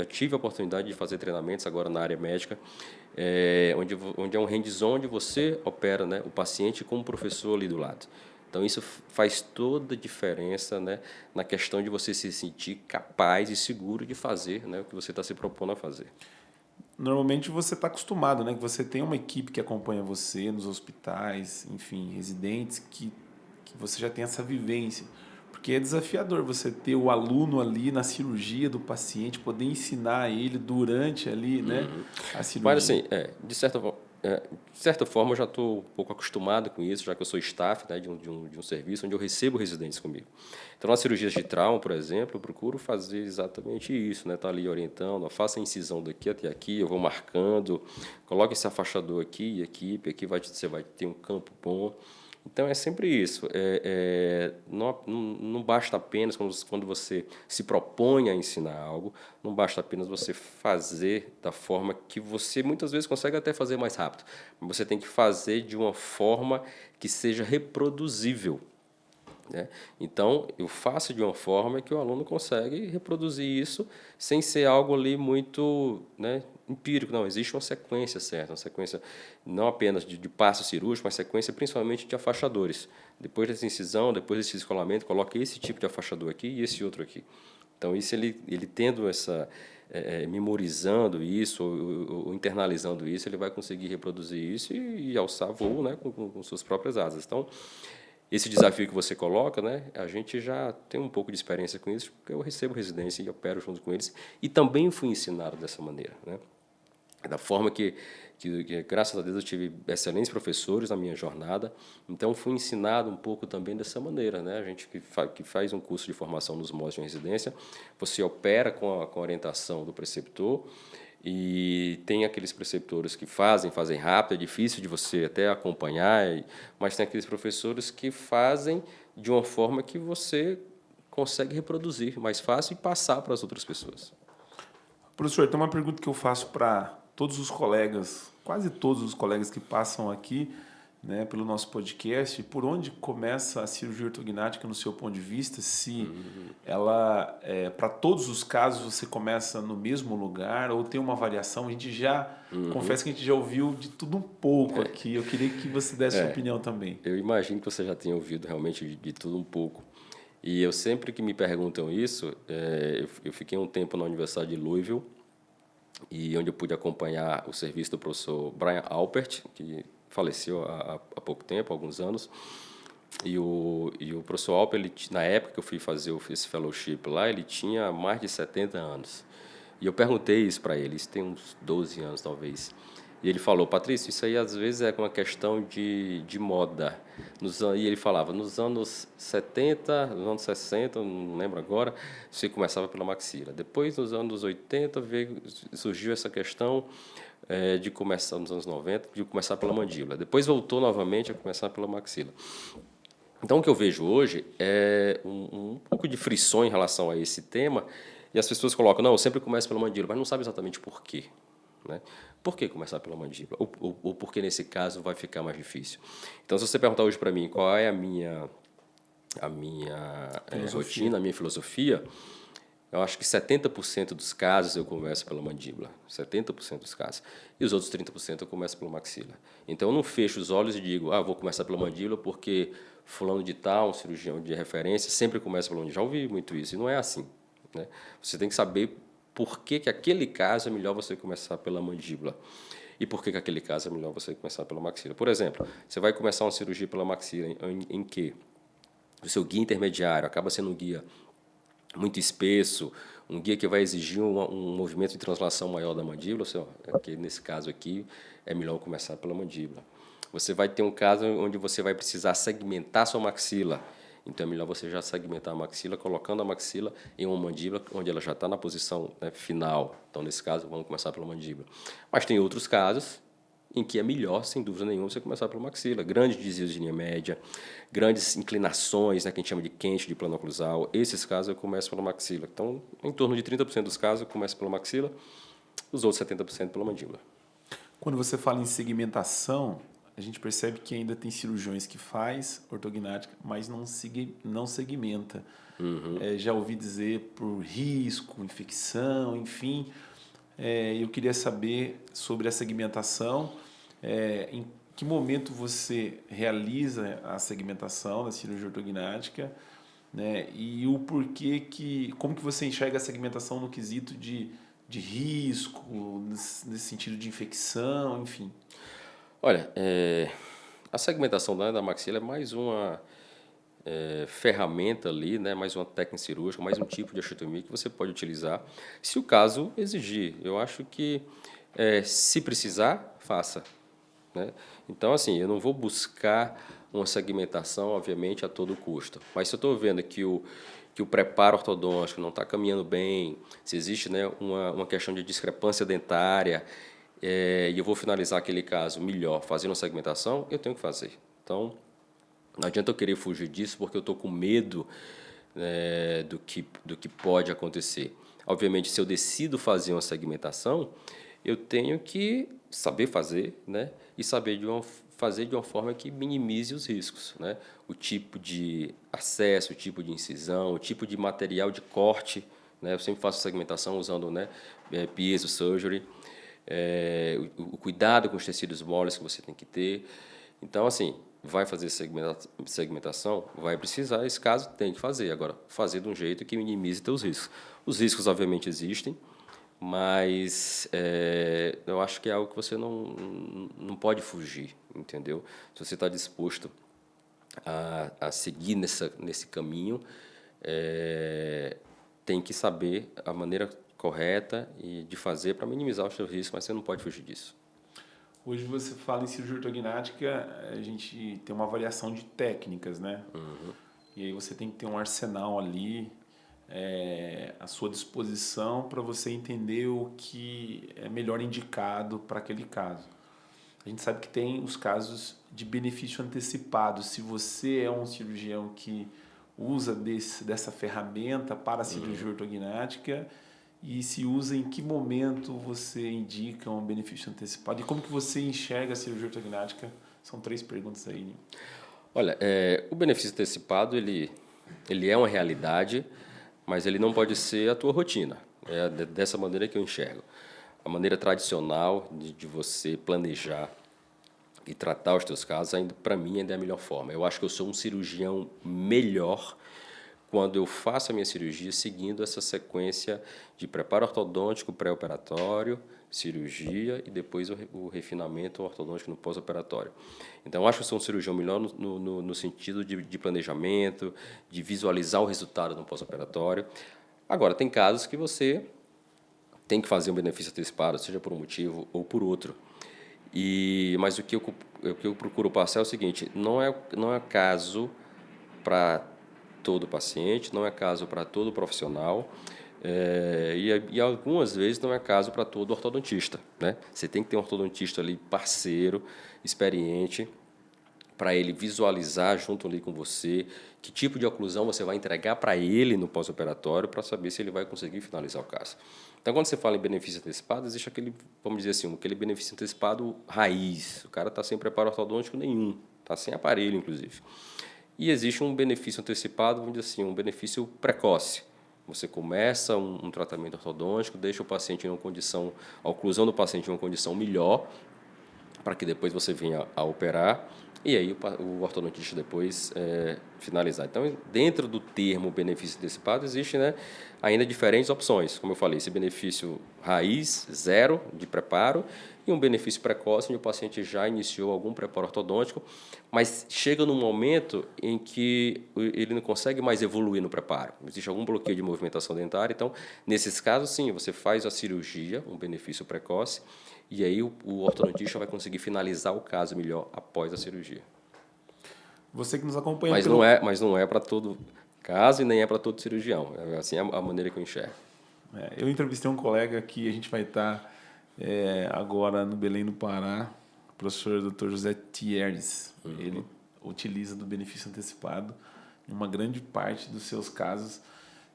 tive a oportunidade de fazer treinamentos agora na área médica, onde é um hands-on, onde você opera, né, o paciente com o professor ali do lado. Então, isso faz toda a diferença, né, na questão de você se sentir capaz e seguro de fazer, né, o que você está se propondo a fazer. Normalmente você está acostumado, né? Que você tem uma equipe que acompanha você nos hospitais, enfim, residentes, que você já tem essa vivência. Porque é desafiador você ter o aluno ali na cirurgia do paciente, poder ensinar ele durante ali, né, a cirurgia. Mas, assim, de certa forma, eu já estou um pouco acostumado com isso, já que eu sou staff, né, de um serviço onde eu recebo residentes comigo. Então, nas cirurgias de trauma, por exemplo, eu procuro fazer exatamente isso, né? Tá ali orientando, faça a incisão daqui até aqui, eu vou marcando, coloque esse afastador aqui e aqui, porque você vai ter um campo bom. Então, é sempre isso. Não basta apenas, quando você se propõe a ensinar algo, não basta apenas você fazer da forma que você muitas vezes consegue até fazer mais rápido. Mas você tem que fazer de uma forma que seja reproduzível, né? Então, eu faço de uma forma que o aluno consegue reproduzir isso sem ser algo ali muito, né, empírico. Não, existe uma sequência certa, uma sequência não apenas de passo cirúrgico, mas sequência principalmente de afastadores. Depois dessa incisão, depois desse descolamento, coloca esse tipo de afastador aqui e esse outro aqui. Então, isso ele tendo essa... memorizando isso ou internalizando isso, ele vai conseguir reproduzir isso e alçar voo, né, com suas próprias asas. Então, esse desafio que você coloca, né, a gente já tem um pouco de experiência com isso, porque eu recebo residência e opero junto com eles, e também fui ensinado dessa maneira, né? Da forma que graças a Deus, eu tive excelentes professores na minha jornada, então fui ensinado um pouco também dessa maneira, né? A gente que faz um curso de formação nos moldes de residência, você opera com a orientação do preceptor, E tem aqueles preceptores que fazem rápido, é difícil de você até acompanhar, mas tem aqueles professores que fazem de uma forma que você consegue reproduzir mais fácil e passar para as outras pessoas. Professor, tem uma pergunta que eu faço para todos os colegas, quase todos os colegas que passam aqui, né, pelo nosso podcast. Por onde começa a cirurgia ortognática no seu ponto de vista? Se ela, para todos os casos, você começa no mesmo lugar ou tem uma variação? A gente já, confesso que a gente já ouviu de tudo um pouco aqui. Eu queria que você desse sua opinião também. Eu imagino que você já tenha ouvido realmente de tudo um pouco. E eu sempre que me perguntam isso, eu fiquei um tempo na Universidade de Louisville, e onde eu pude acompanhar o serviço do professor Brian Alpert, que faleceu há pouco tempo, há alguns anos. E o professor Alpert, na época que eu fui fazer esse fellowship lá, ele tinha mais de 70 anos. E eu perguntei isso para ele, isso tem uns 12 anos talvez. E ele falou: Patrício, isso aí às vezes é uma questão de moda. E ele falava, nos anos 70, nos anos 60, não lembro agora, você começava pela maxila. Depois, nos anos 80, surgiu essa questão de começar, nos anos 90, de começar pela mandíbula. Depois voltou novamente a começar pela maxila. Então, o que eu vejo hoje é um pouco de frição em relação a esse tema, e as pessoas colocam, não, eu sempre começo pela mandíbula, mas não sabe exatamente por quê. Né? Por que começar pela mandíbula? Ou por que, nesse caso, vai ficar mais difícil? Então, se você perguntar hoje para mim qual é a minha rotina, a minha filosofia, eu acho que 70% dos casos eu começo pela mandíbula, 70% dos casos. E os outros 30% eu começo pela maxila. Então, eu não fecho os olhos e digo, vou começar pela mandíbula porque fulano de tal, um cirurgião de referência, sempre começa pela mandíbula. Já ouvi muito isso, e não é assim. Né? Você tem que saber por que aquele caso é melhor você começar pela mandíbula. E por que aquele caso é melhor você começar pela maxila. Por exemplo, você vai começar uma cirurgia pela maxila em que o seu guia intermediário acaba sendo um guia muito espesso, um guia que vai exigir um movimento de translação maior da mandíbula, que nesse caso aqui é melhor começar pela mandíbula. Você vai ter um caso onde você vai precisar segmentar sua maxila. Então, é melhor você já segmentar a maxila, colocando a maxila em uma mandíbula, onde ela já está na posição, né, final. Então, nesse caso, vamos começar pela mandíbula. Mas tem outros casos em que é melhor, sem dúvida nenhuma, você começar pela maxila. Grandes desvios de linha média, grandes inclinações, né, que a gente chama de quente, de plano oclusal. Esses casos eu começo pela maxila. Então, em torno de 30% dos casos eu começo pela maxila, os outros 70% pela mandíbula. Quando você fala em segmentação, a gente percebe que ainda tem cirurgiões que faz ortognática, mas não segmenta. Já ouvi dizer por risco, infecção, enfim. Eu queria saber sobre a segmentação, em que momento você realiza a segmentação da cirurgia ortognática, né? E o porquê como que você enxerga a segmentação no quesito de risco, nesse sentido de infecção, enfim. Olha, a segmentação da maxila é mais uma ferramenta ali, né, mais uma técnica cirúrgica, mais um tipo de osteotomia que você pode utilizar, se o caso exigir. Eu acho que, se precisar, faça. Né? Então, assim, eu não vou buscar uma segmentação, obviamente, a todo custo. Mas se eu estou vendo que o preparo ortodôntico não está caminhando bem, se existe, né, uma questão de discrepância dentária, e eu vou finalizar aquele caso melhor fazendo uma segmentação, eu tenho que fazer. Então, não adianta eu querer fugir disso porque eu estou com medo, né, do que pode acontecer. Obviamente, se eu decido fazer uma segmentação, eu tenho que saber fazer, né, e saber fazer de uma forma que minimize os riscos. Né? O tipo de acesso, o tipo de incisão, o tipo de material de corte. Né? Eu sempre faço segmentação usando, né, piezo surgery. O cuidado com os tecidos moles que você tem que ter. Então, assim, vai fazer segmentação, vai precisar, esse caso tem que fazer. Agora, fazer de um jeito que minimize seus riscos. Os riscos, obviamente, existem, mas eu acho que é algo que você não pode fugir, entendeu? Se você está disposto a seguir nesse caminho, tem que saber a maneira correta de fazer para minimizar os seus riscos, mas você não pode fugir disso. Hoje você fala em cirurgia ortognática, a gente tem uma variação de técnicas, né? E aí você tem que ter um arsenal ali, à sua disposição para você entender o que é melhor indicado para aquele caso. A gente sabe que tem os casos de benefício antecipado. Se você é um cirurgião que usa dessa ferramenta para a cirurgia ortognática e se usa, em que momento você indica um benefício antecipado e como que você enxerga a cirurgia ortognática? São 3 perguntas aí, Ninho. Olha, o benefício antecipado, ele é uma realidade, mas ele não pode ser a tua rotina. É dessa maneira que eu enxergo. A maneira tradicional de você planejar e tratar os teus casos, ainda para mim, ainda é a melhor forma. Eu acho que eu sou um cirurgião melhor quando eu faço a minha cirurgia seguindo essa sequência de preparo ortodôntico pré-operatório, cirurgia e depois o refinamento ortodôntico no pós-operatório. Então, eu acho que eu sou um cirurgião melhor no sentido de planejamento, de visualizar o resultado no pós-operatório. Agora, tem casos que você tem que fazer um benefício antecipado, seja por um motivo ou por outro. Mas o que eu procuro passar é o seguinte: não é caso para todo paciente, não é caso para todo profissional, e algumas vezes não é caso para todo ortodontista, né? Você tem que ter um ortodontista ali parceiro, experiente, para ele visualizar junto ali com você que tipo de oclusão você vai entregar para ele no pós-operatório para saber se ele vai conseguir finalizar o caso. Então, quando você fala em benefício antecipado, existe aquele, vamos dizer assim, aquele benefício antecipado raiz. O cara está sem preparo ortodôntico nenhum, está sem aparelho, inclusive. E existe um benefício antecipado, vamos dizer assim, um benefício precoce. Você começa um tratamento ortodôntico, deixa o paciente em uma condição, a oclusão do paciente em uma condição melhor, para que depois você venha a operar e aí o ortodontista depois finalizar. Então, dentro do termo benefício antecipado, existe, né, ainda diferentes opções. Como eu falei, esse benefício raiz, zero de preparo, e um benefício precoce, onde o paciente já iniciou algum preparo ortodôntico, mas chega num momento em que ele não consegue mais evoluir no preparo. Existe algum bloqueio de movimentação dentária. Então, nesses casos, sim, você faz a cirurgia, um benefício precoce, e aí o ortodontista vai conseguir finalizar o caso melhor após a cirurgia. Você que nos acompanha Mas não é para todo caso e nem é para todo cirurgião. É assim a maneira que eu enxergo. Eu entrevistei um colega que a gente vai estar agora no Belém, no Pará, o professor Dr. José Thierres. Ele utiliza do benefício antecipado em uma grande parte dos seus casos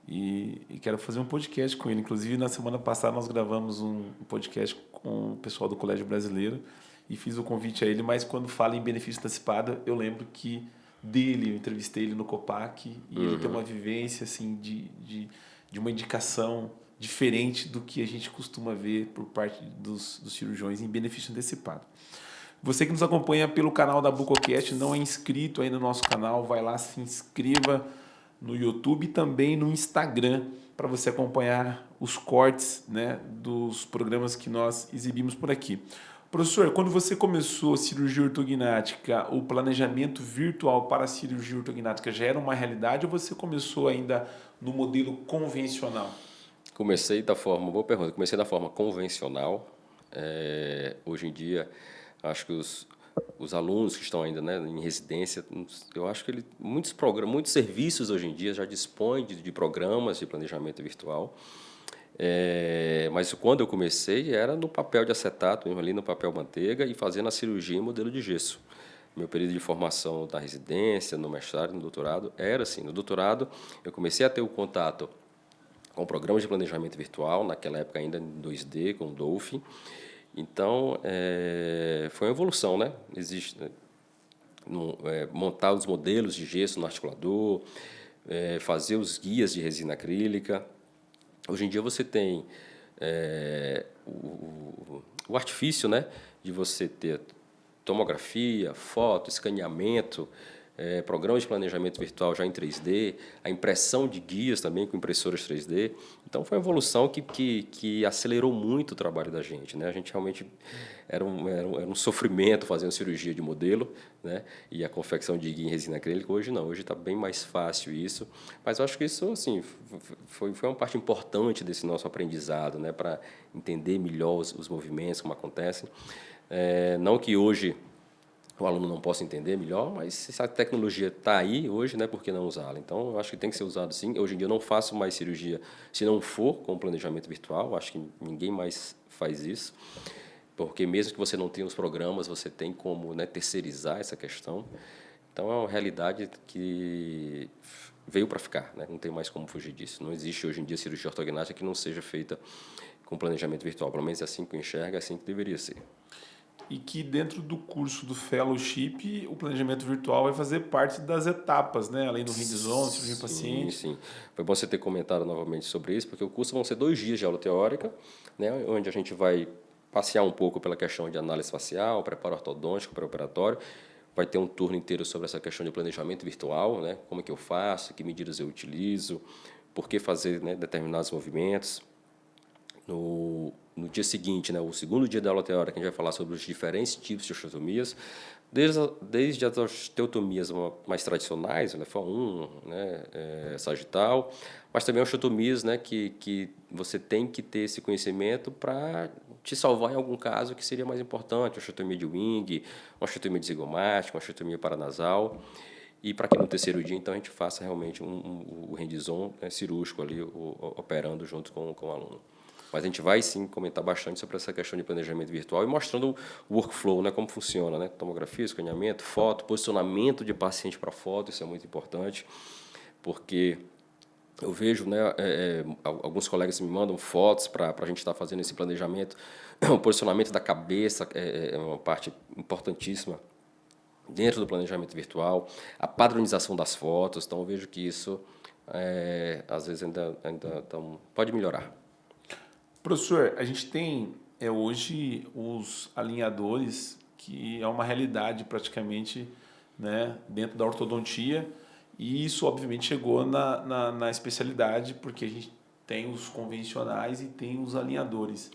e quero fazer um podcast com ele. Inclusive, na semana passada, nós gravamos um podcast com o pessoal do Colégio Brasileiro e fiz o convite a ele, mas quando fala em benefício antecipado, eu lembro que eu entrevistei ele no Copac e ele tem uma vivência assim, de uma indicação diferente do que a gente costuma ver por parte dos cirurgiões em benefício antecipado. Você que nos acompanha pelo canal da Bucocast, não é inscrito aí no nosso canal, vai lá, se inscreva no YouTube e também no Instagram para você acompanhar os cortes, né, dos programas que nós exibimos por aqui. Professor, quando você começou a cirurgia ortognática, o planejamento virtual para a cirurgia ortognática já era uma realidade ou você começou ainda no modelo convencional? Boa pergunta, comecei da forma convencional. Hoje em dia, acho que os alunos que estão ainda, né, em residência, eu acho que muitos serviços hoje em dia já dispõem de programas de planejamento virtual. Mas quando eu comecei era no papel de acetato, ali no papel manteiga e fazendo a cirurgia em modelo de gesso. Meu período de formação da residência, no mestrado, no doutorado, era assim. No doutorado, eu comecei a ter o contato com programas de planejamento virtual, naquela época ainda em 2D, com o Dolphin. Então, foi uma evolução, né? Existe, né? Montar os modelos de gesso no articulador, fazer os guias de resina acrílica. Hoje em dia você tem o artifício, né, de você ter tomografia, foto, escaneamento, programas de planejamento virtual já em 3D, a impressão de guias também com impressoras 3D. Então, foi uma evolução que acelerou muito o trabalho da gente, né? A gente realmente era um sofrimento fazer uma cirurgia de modelo, né? E a confecção de guia em resina acrílica. Hoje não, hoje está bem mais fácil isso. Mas eu acho que isso assim, foi uma parte importante desse nosso aprendizado, né? Para entender melhor os movimentos, como acontecem. Não que hoje o aluno não possa entender melhor, mas se a tecnologia está aí hoje, né, por que não usá-la? Então, eu acho que tem que ser usado sim. Hoje em dia eu não faço mais cirurgia se não for com planejamento virtual, acho que ninguém mais faz isso, porque mesmo que você não tenha os programas, você tem como, né, terceirizar essa questão. Então, é uma realidade que veio para ficar, né? Não tem mais como fugir disso. Não existe hoje em dia cirurgia ortognática que não seja feita com planejamento virtual. Pelo menos é assim que eu enxergo, é assim que deveria ser. E que dentro do curso do Fellowship, o planejamento virtual vai fazer parte das etapas, né? Além do hands-on, cirurgia em Sim, paciente. sim. Foi bom você ter comentado novamente sobre isso, porque o curso vão ser 2 dias de aula teórica, né, onde a gente vai passear um pouco pela questão de análise facial, preparo ortodôntico, pré-operatório. Vai ter um turno inteiro sobre essa questão de planejamento virtual, né, como é que eu faço, que medidas eu utilizo, por que fazer, né, determinados movimentos. No dia seguinte, né, o segundo dia da aula teórica, a gente vai falar sobre os diferentes tipos de osteotomias, desde as osteotomias mais tradicionais, né, FO1, né, sagital, mas também osteotomias, né, que você tem que ter esse conhecimento para te salvar em algum caso que seria mais importante, osteotomia de wing, uma osteotomia de zigomática, uma osteotomia paranasal. E para que no terceiro dia, então, a gente faça realmente o hands-on, né, cirúrgico ali, operando junto com o aluno. Mas a gente vai sim comentar bastante sobre essa questão de planejamento virtual e mostrando o workflow, né, como funciona, né, tomografia, escaneamento, foto, posicionamento de paciente para foto, isso é muito importante, porque eu vejo, né, alguns colegas me mandam fotos para a gente estar fazendo esse planejamento, o posicionamento da cabeça é uma parte importantíssima dentro do planejamento virtual, a padronização das fotos, então eu vejo que isso às vezes ainda pode melhorar. Professor, a gente tem hoje os alinhadores, que é uma realidade praticamente, né, dentro da ortodontia, e isso obviamente chegou na especialidade, porque a gente tem os convencionais e tem os alinhadores.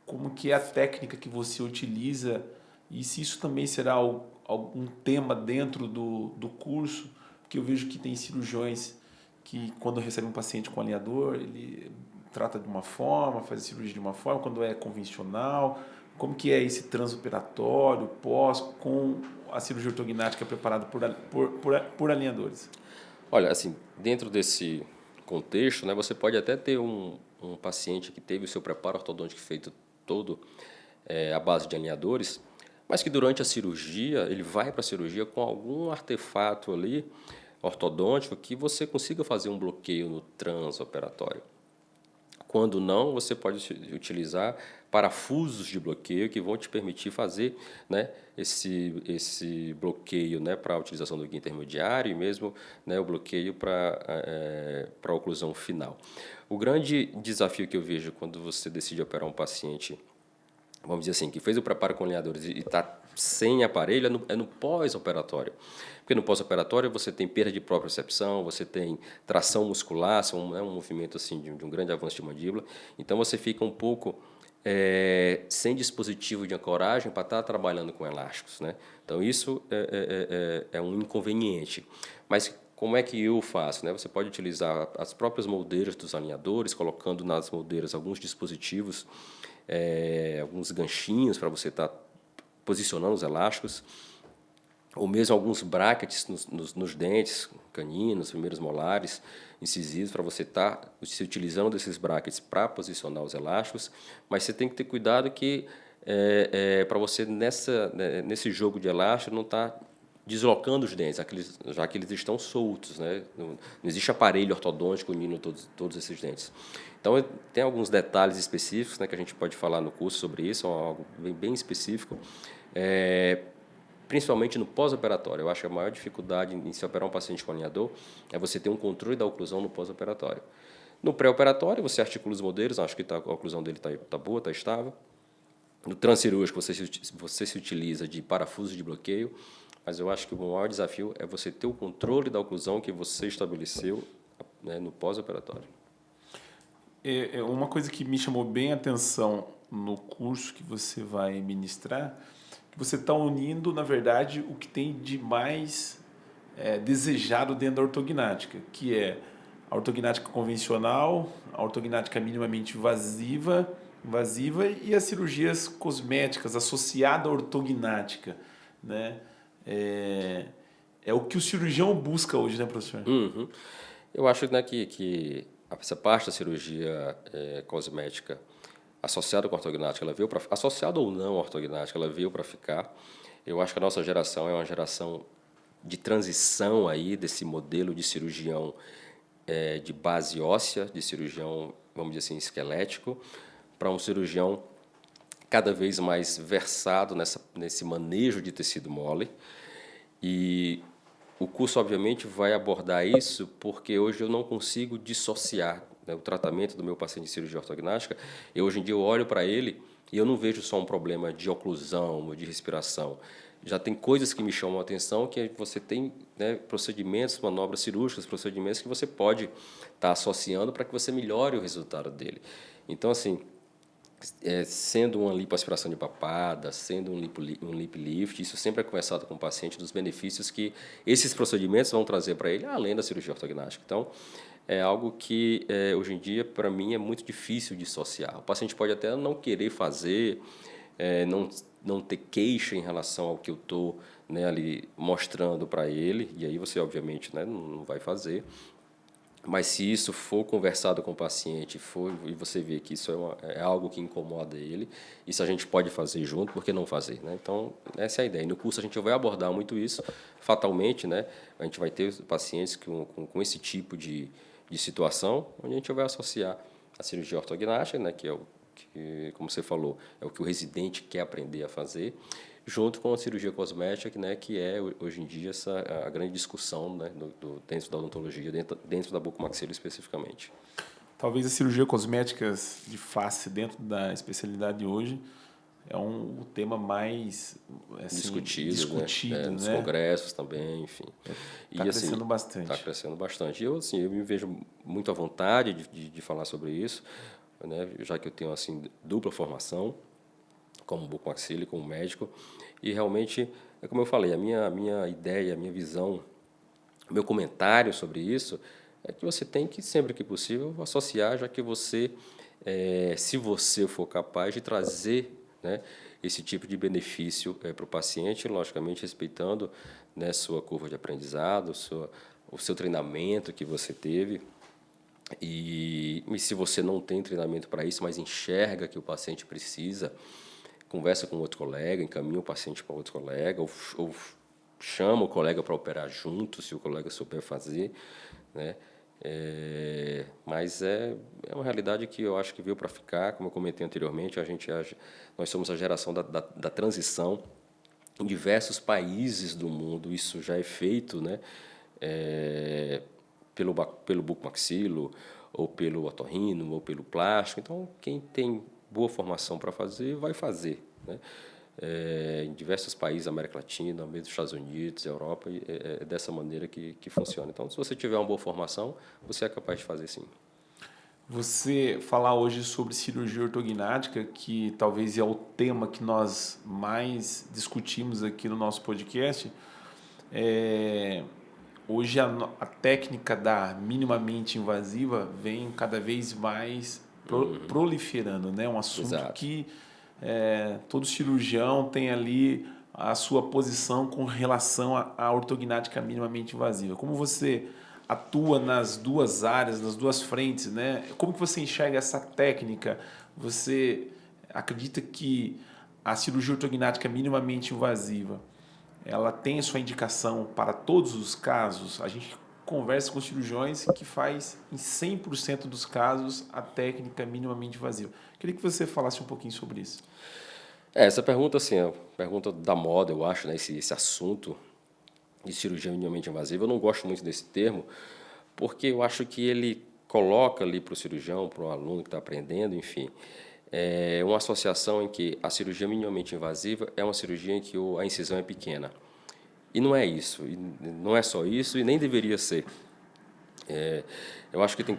Como que é a técnica que você utiliza e se isso também será algum tema dentro do curso, porque eu vejo que tem cirurgiões que quando recebe um paciente com alinhador, ele trata de uma forma, faz a cirurgia de uma forma, quando é convencional, como que é esse transoperatório, pós, com a cirurgia ortognática preparada por alinhadores? Olha, assim, dentro desse contexto, né, você pode até ter um paciente que teve o seu preparo ortodôntico feito todo à base de alinhadores, mas que durante a cirurgia, ele vai para a cirurgia com algum artefato ali ortodôntico que você consiga fazer um bloqueio no transoperatório. Quando não, você pode utilizar parafusos de bloqueio que vão te permitir fazer, né, esse bloqueio, né, para a utilização do guia intermediário e mesmo, né, o bloqueio para a oclusão final. O grande desafio que eu vejo quando você decide operar um paciente, vamos dizer assim, que fez o preparo com alinhadores e está sem aparelho, é no pós-operatório. Porque no pós-operatório você tem perda de propriocepção, você tem tração muscular, um movimento assim de um grande avanço de mandíbula. Então você fica um pouco sem dispositivo de ancoragem para estar trabalhando com elásticos, né? Então isso é um inconveniente. Mas como é que eu faço, né? Você pode utilizar as próprias moldeiras dos alinhadores, colocando nas moldeiras alguns dispositivos, alguns ganchinhos para você estar posicionando os elásticos, ou mesmo alguns brackets nos dentes caninos, primeiros molares, incisivos, para você estar se utilizando desses brackets para posicionar os elásticos, mas você tem que ter cuidado que para você nesse jogo de elástico não estar deslocando os dentes, já que eles estão soltos, né? Não existe aparelho ortodôntico unindo todos esses dentes. Então, tem alguns detalhes específicos, né, que a gente pode falar no curso sobre isso, algo bem específico, principalmente no pós-operatório. Eu acho que a maior dificuldade em se operar um paciente com alinhador é você ter um controle da oclusão no pós-operatório. No pré-operatório, você articula os modelos, acho que a oclusão dele está boa, está estável. No transcirúrgico, você se utiliza de parafuso de bloqueio, mas eu acho que o maior desafio é você ter o controle da oclusão que você estabeleceu, né, no pós-operatório. Uma coisa que me chamou bem a atenção no curso que você vai ministrar, que você está unindo, na verdade, o que tem de mais desejado dentro da ortognática, que é a ortognática convencional, a ortognática minimamente invasiva invasiva e as cirurgias cosméticas associadas à ortognática, né? É o que o cirurgião busca hoje, né, professor? Uhum. Eu acho, né, que essa parte da cirurgia cosmética associada com a ortognática, ela veio para associada ou não à ortognática, ela veio para ficar. Eu acho que a nossa geração é uma geração de transição aí desse modelo de cirurgião de base óssea, de cirurgião, vamos dizer assim, esquelético, para um cirurgião cada vez mais versado nesse manejo de tecido mole. E o curso, obviamente, vai abordar isso porque hoje eu não consigo dissociar, né, o tratamento do meu paciente de cirurgia ortognática. Hoje em dia eu olho para ele e eu não vejo só um problema de oclusão ou de respiração. Já tem coisas que me chamam a atenção, que você tem, né, procedimentos, manobras cirúrgicas, procedimentos que você pode estar associando para que você melhore o resultado dele. Então, assim, sendo uma lipoaspiração de papada, sendo um lip lift, isso sempre é conversado com o paciente dos benefícios que esses procedimentos vão trazer para ele, além da cirurgia ortognática. Então, é algo que hoje em dia, para mim, é muito difícil dissociar. O paciente pode até não querer fazer, não ter queixa em relação ao que eu estou, né, ali mostrando para ele, e aí você, obviamente, né, não vai fazer. Mas se isso for conversado com o paciente e você vê que isso é algo que incomoda ele, isso a gente pode fazer junto, por que não fazer? Né? Então, essa é a ideia. E no curso a gente vai abordar muito isso, fatalmente, né? A gente vai ter pacientes com esse tipo de situação, onde a gente vai associar a cirurgia ortognática, né? Que é que, como você falou, é o que o residente quer aprender a fazer, junto com a cirurgia cosmética, né, que é hoje em dia a grande discussão, né, dentro da odontologia, dentro da bucomaxilo especificamente. Talvez as cirurgias cosméticas de face dentro da especialidade de hoje é o tema mais assim, discutido, nos né? congressos também, enfim. Está crescendo bastante. Está crescendo bastante. Eu, assim, eu me vejo muito à vontade de falar sobre isso, né, já que eu tenho assim dupla formação, como bucomaxilo, como médico, e realmente, é como eu falei, a minha ideia, a minha visão, o meu comentário sobre isso é que você tem que, sempre que possível, associar, já que você, se você for capaz de trazer, né, esse tipo de benefício para o paciente, logicamente respeitando, né, sua curva de aprendizado, o seu treinamento que você teve. E se você não tem treinamento para isso, mas enxerga que o paciente precisa, conversa com outro colega, encaminha o paciente para outro colega, ou chama o colega para operar junto, se o colega souber fazer, né? Mas é uma realidade que eu acho que veio para ficar, como eu comentei anteriormente, nós somos a geração da transição. Em diversos países do mundo isso já é feito, né? Pelo bucomaxilo, ou pelo otorrino, ou pelo plástico. Então, quem tem boa formação para fazer, vai fazer, né? Em diversos países, América Latina, mesmo Estados Unidos, Europa, é dessa maneira que funciona. Então, se você tiver uma boa formação, você é capaz de fazer sim. Você falar hoje sobre cirurgia ortognática, que talvez é o tema que nós mais discutimos aqui no nosso podcast, hoje a técnica da minimamente invasiva vem cada vez mais proliferando, né? Um assunto Exato. que todo cirurgião tem ali a sua posição com relação à ortognática minimamente invasiva. Como você atua nas duas áreas, nas duas frentes, né? Como que você enxerga essa técnica? Você acredita que a cirurgia ortognática minimamente invasiva ela tem sua indicação para todos os casos? A gente conversa com cirurgiões que faz em 100% dos casos a técnica minimamente invasiva. Queria que você falasse um pouquinho sobre isso. Essa pergunta, assim, é a pergunta da moda, eu acho, né? Esse assunto de cirurgia minimamente invasiva. Eu não gosto muito desse termo, porque eu acho que ele coloca ali para o cirurgião, para o aluno que está aprendendo, enfim, uma associação em que a cirurgia minimamente invasiva é uma cirurgia em que a incisão é pequena. E não é isso, e não é só isso, e nem deveria ser. Eu acho que tem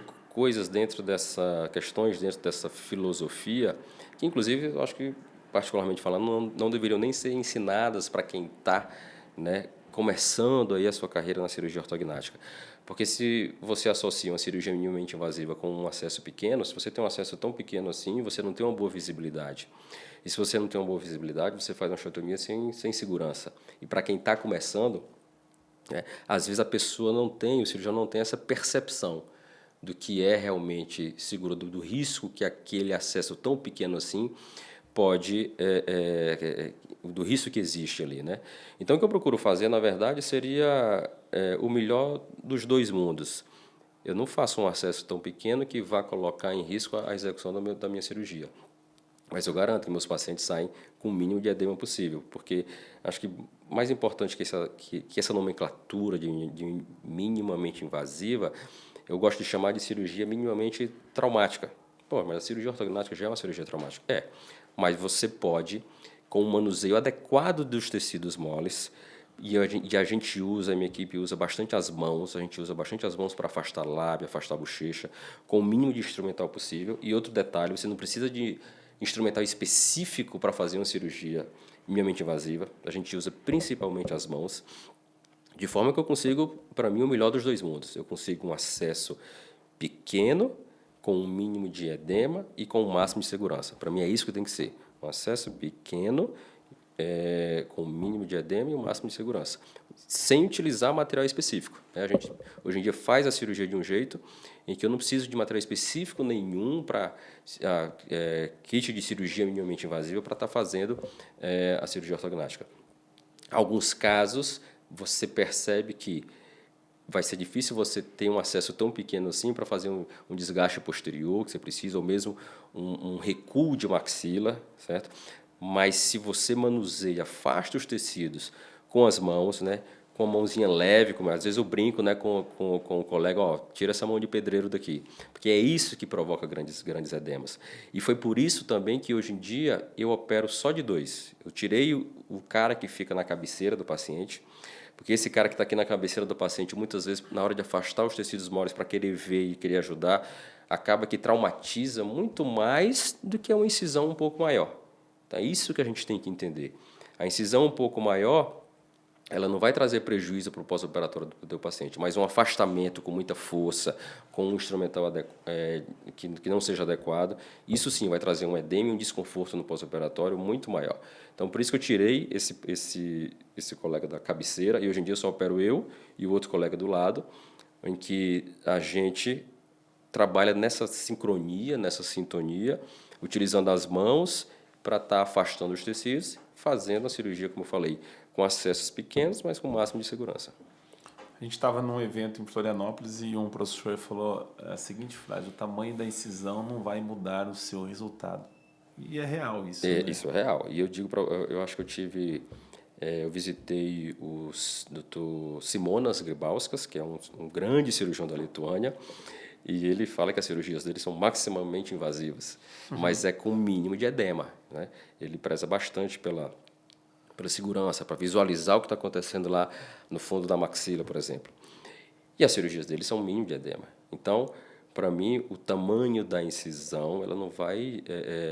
questões dentro dessa filosofia, que inclusive eu acho que, particularmente falando, não deveriam nem ser ensinadas para quem está, né, começando aí a sua carreira na cirurgia ortognática. Porque se você associa uma cirurgia minimamente invasiva com um acesso pequeno, se você tem um acesso tão pequeno assim, você não tem uma boa visibilidade. E se você não tem uma boa visibilidade, você faz uma osteotomia sem segurança. E para quem está começando, às vezes a pessoa não tem, o cirurgião não tem essa percepção do que é realmente seguro, do risco que aquele acesso tão pequeno assim pode, do risco que existe ali, né? Então, o que eu procuro fazer, na verdade, seria o melhor dos dois mundos. Eu não faço um acesso tão pequeno que vá colocar em risco a execução da minha cirurgia. Mas eu garanto que meus pacientes saem com o mínimo de edema possível, porque acho que mais importante que essa nomenclatura de minimamente invasiva, eu gosto de chamar de cirurgia minimamente traumática. Pô, mas a cirurgia ortognática já é uma cirurgia traumática? É, mas você pode, com o manuseio adequado dos tecidos moles, e a gente usa, a minha equipe usa bastante as mãos, a gente usa bastante as mãos para afastar lábia, afastar bochecha, com o mínimo de instrumental possível. E outro detalhe, você não precisa de instrumental específico para fazer uma cirurgia minimamente invasiva. A gente usa principalmente as mãos, de forma que eu consigo, para mim, o melhor dos dois mundos. Eu consigo um acesso pequeno, com um mínimo de edema e com o máximo de segurança. Para mim é isso que tem que ser. Um acesso pequeno, com o mínimo de edema e o máximo de segurança, sem utilizar material específico. A gente, hoje em dia, faz a cirurgia de um jeito em que eu não preciso de material específico nenhum para kit de cirurgia minimamente invasiva para estar fazendo a cirurgia ortognática. Alguns casos, você percebe que vai ser difícil você ter um acesso tão pequeno assim para fazer um desgaste posterior que você precisa, ou mesmo um recuo de maxila, certo? Mas se você manuseia, afasta os tecidos com as mãos, né? Com a mãozinha leve, como às vezes eu brinco, né, com o colega, ó, tira essa mão de pedreiro daqui, porque é isso que provoca grandes edemas. E foi por isso também que hoje em dia eu opero só de dois. Eu tirei o cara que fica na cabeceira do paciente, porque esse cara que está aqui na cabeceira do paciente, muitas vezes, na hora de afastar os tecidos moles para querer ver e querer ajudar, acaba que traumatiza muito mais do que uma incisão um pouco maior. Então, é isso que a gente tem que entender. A incisão um pouco maior, ela não vai trazer prejuízo para o pós-operatório do teu paciente, mas um afastamento com muita força, com um instrumental que não seja adequado, isso sim vai trazer um edema e um desconforto no pós-operatório muito maior. Então, por isso que eu tirei esse colega da cabeceira, e hoje em dia só opero eu e o outro colega do lado, em que a gente trabalha nessa sincronia, nessa sintonia, utilizando as mãos para estar afastando os tecidos, fazendo a cirurgia, como eu falei, com acessos pequenos, mas com o máximo de segurança. A gente estava num evento em Florianópolis e um professor falou a seguinte frase: o tamanho da incisão não vai mudar o seu resultado. E é real isso, né? Isso é real. E eu digo, eu acho que eu visitei o Dr. Simonas Grybauskas, que é um grande cirurgião da Lituânia, e ele fala que as cirurgias dele são maximamente invasivas, mas é com o mínimo de edema, né? Ele preza bastante pela segurança, para visualizar o que está acontecendo lá no fundo da maxila, por exemplo. E as cirurgias dele são mínimo de edema. Então, para mim, o tamanho da incisão ela não vai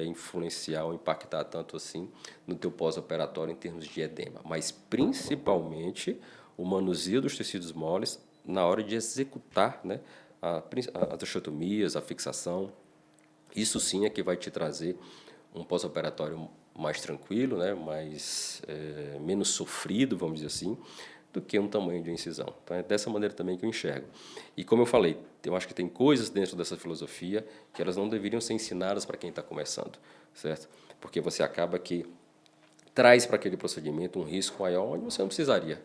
influenciar ou impactar tanto assim no teu pós-operatório em termos de edema, mas principalmente o manuseio dos tecidos moles na hora de executar, né, as osteotomias, a fixação. Isso sim é que vai te trazer um pós-operatório mais tranquilo, né, menos sofrido, vamos dizer assim, do que um tamanho de incisão. Então, é dessa maneira também que eu enxergo. E como eu falei, eu acho que tem coisas dentro dessa filosofia que elas não deveriam ser ensinadas para quem está começando, certo? Porque você acaba que traz para aquele procedimento um risco maior onde você não precisaria.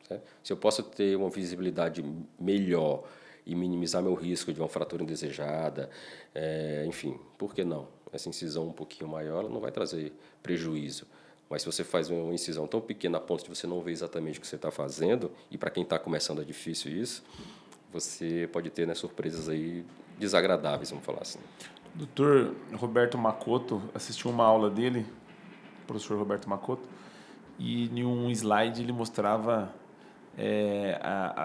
Certo? Se eu posso ter uma visibilidade melhor e minimizar meu risco de uma fratura indesejada, enfim, por que não? Essa incisão um pouquinho maior ela não vai trazer prejuízo. Mas se você faz uma incisão tão pequena a ponto de você não ver exatamente o que você está fazendo, e para quem está começando é difícil isso, você pode ter, né, surpresas aí desagradáveis, vamos falar assim. Dr. Roberto Makoto, assisti uma aula dele, o professor Roberto Makoto, e em um slide ele mostrava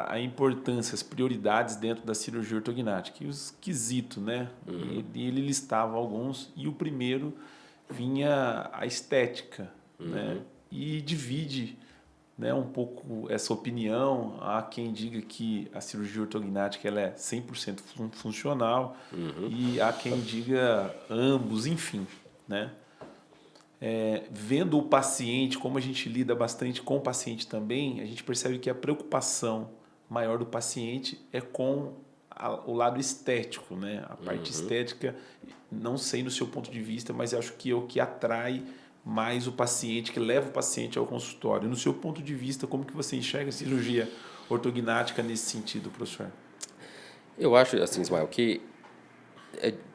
a importância, as prioridades dentro da cirurgia ortognática e os quesitos, né? E ele listava alguns e o primeiro vinha a estética, né? E divide né, um pouco essa opinião. Há quem diga que a cirurgia ortognática ela é 100% funcional e há quem diga ambos, enfim, né? Vendo o paciente, como a gente lida bastante com o paciente também, a gente percebe que a preocupação maior do paciente é com o lado estético, né? A parte estética, não sei no seu ponto de vista, mas acho que é o que atrai mais o paciente, que leva o paciente ao consultório. No seu ponto de vista, como que você enxerga a cirurgia ortognática nesse sentido, professor? Eu acho, assim, Ismael, que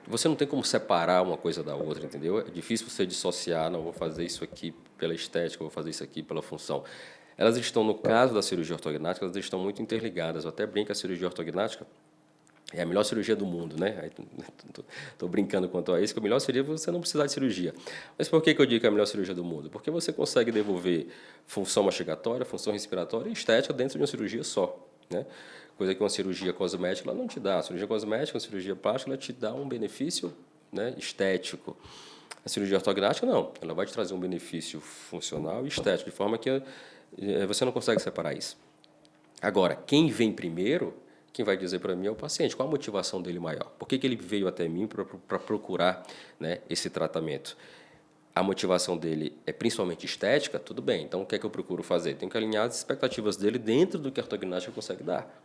você não tem como separar uma coisa da outra, entendeu? É difícil você dissociar, não, vou fazer isso aqui pela estética, vou fazer isso aqui pela função. Elas estão, no caso da cirurgia ortognática, elas estão muito interligadas. Eu até brinco que a cirurgia ortognática é a melhor cirurgia do mundo, né? Estou brincando quanto a isso, que a melhor seria você não precisar de cirurgia. Mas por que eu digo que é a melhor cirurgia do mundo? Porque você consegue devolver função mastigatória, função respiratória e estética dentro de uma cirurgia só, né? Coisa que uma cirurgia cosmética ela não te dá. A cirurgia cosmética, a cirurgia plástica, ela te dá um benefício, né, estético. A cirurgia ortognática, não. Ela vai te trazer um benefício funcional e estético, de forma que você não consegue separar isso. Agora, quem vem primeiro, quem vai dizer para mim é o paciente. Qual a motivação dele maior? Por que ele veio até mim para procurar, né, esse tratamento? A motivação dele é principalmente estética? Tudo bem. Então, o que é que eu procuro fazer? Tenho que alinhar as expectativas dele dentro do que a ortognática consegue dar.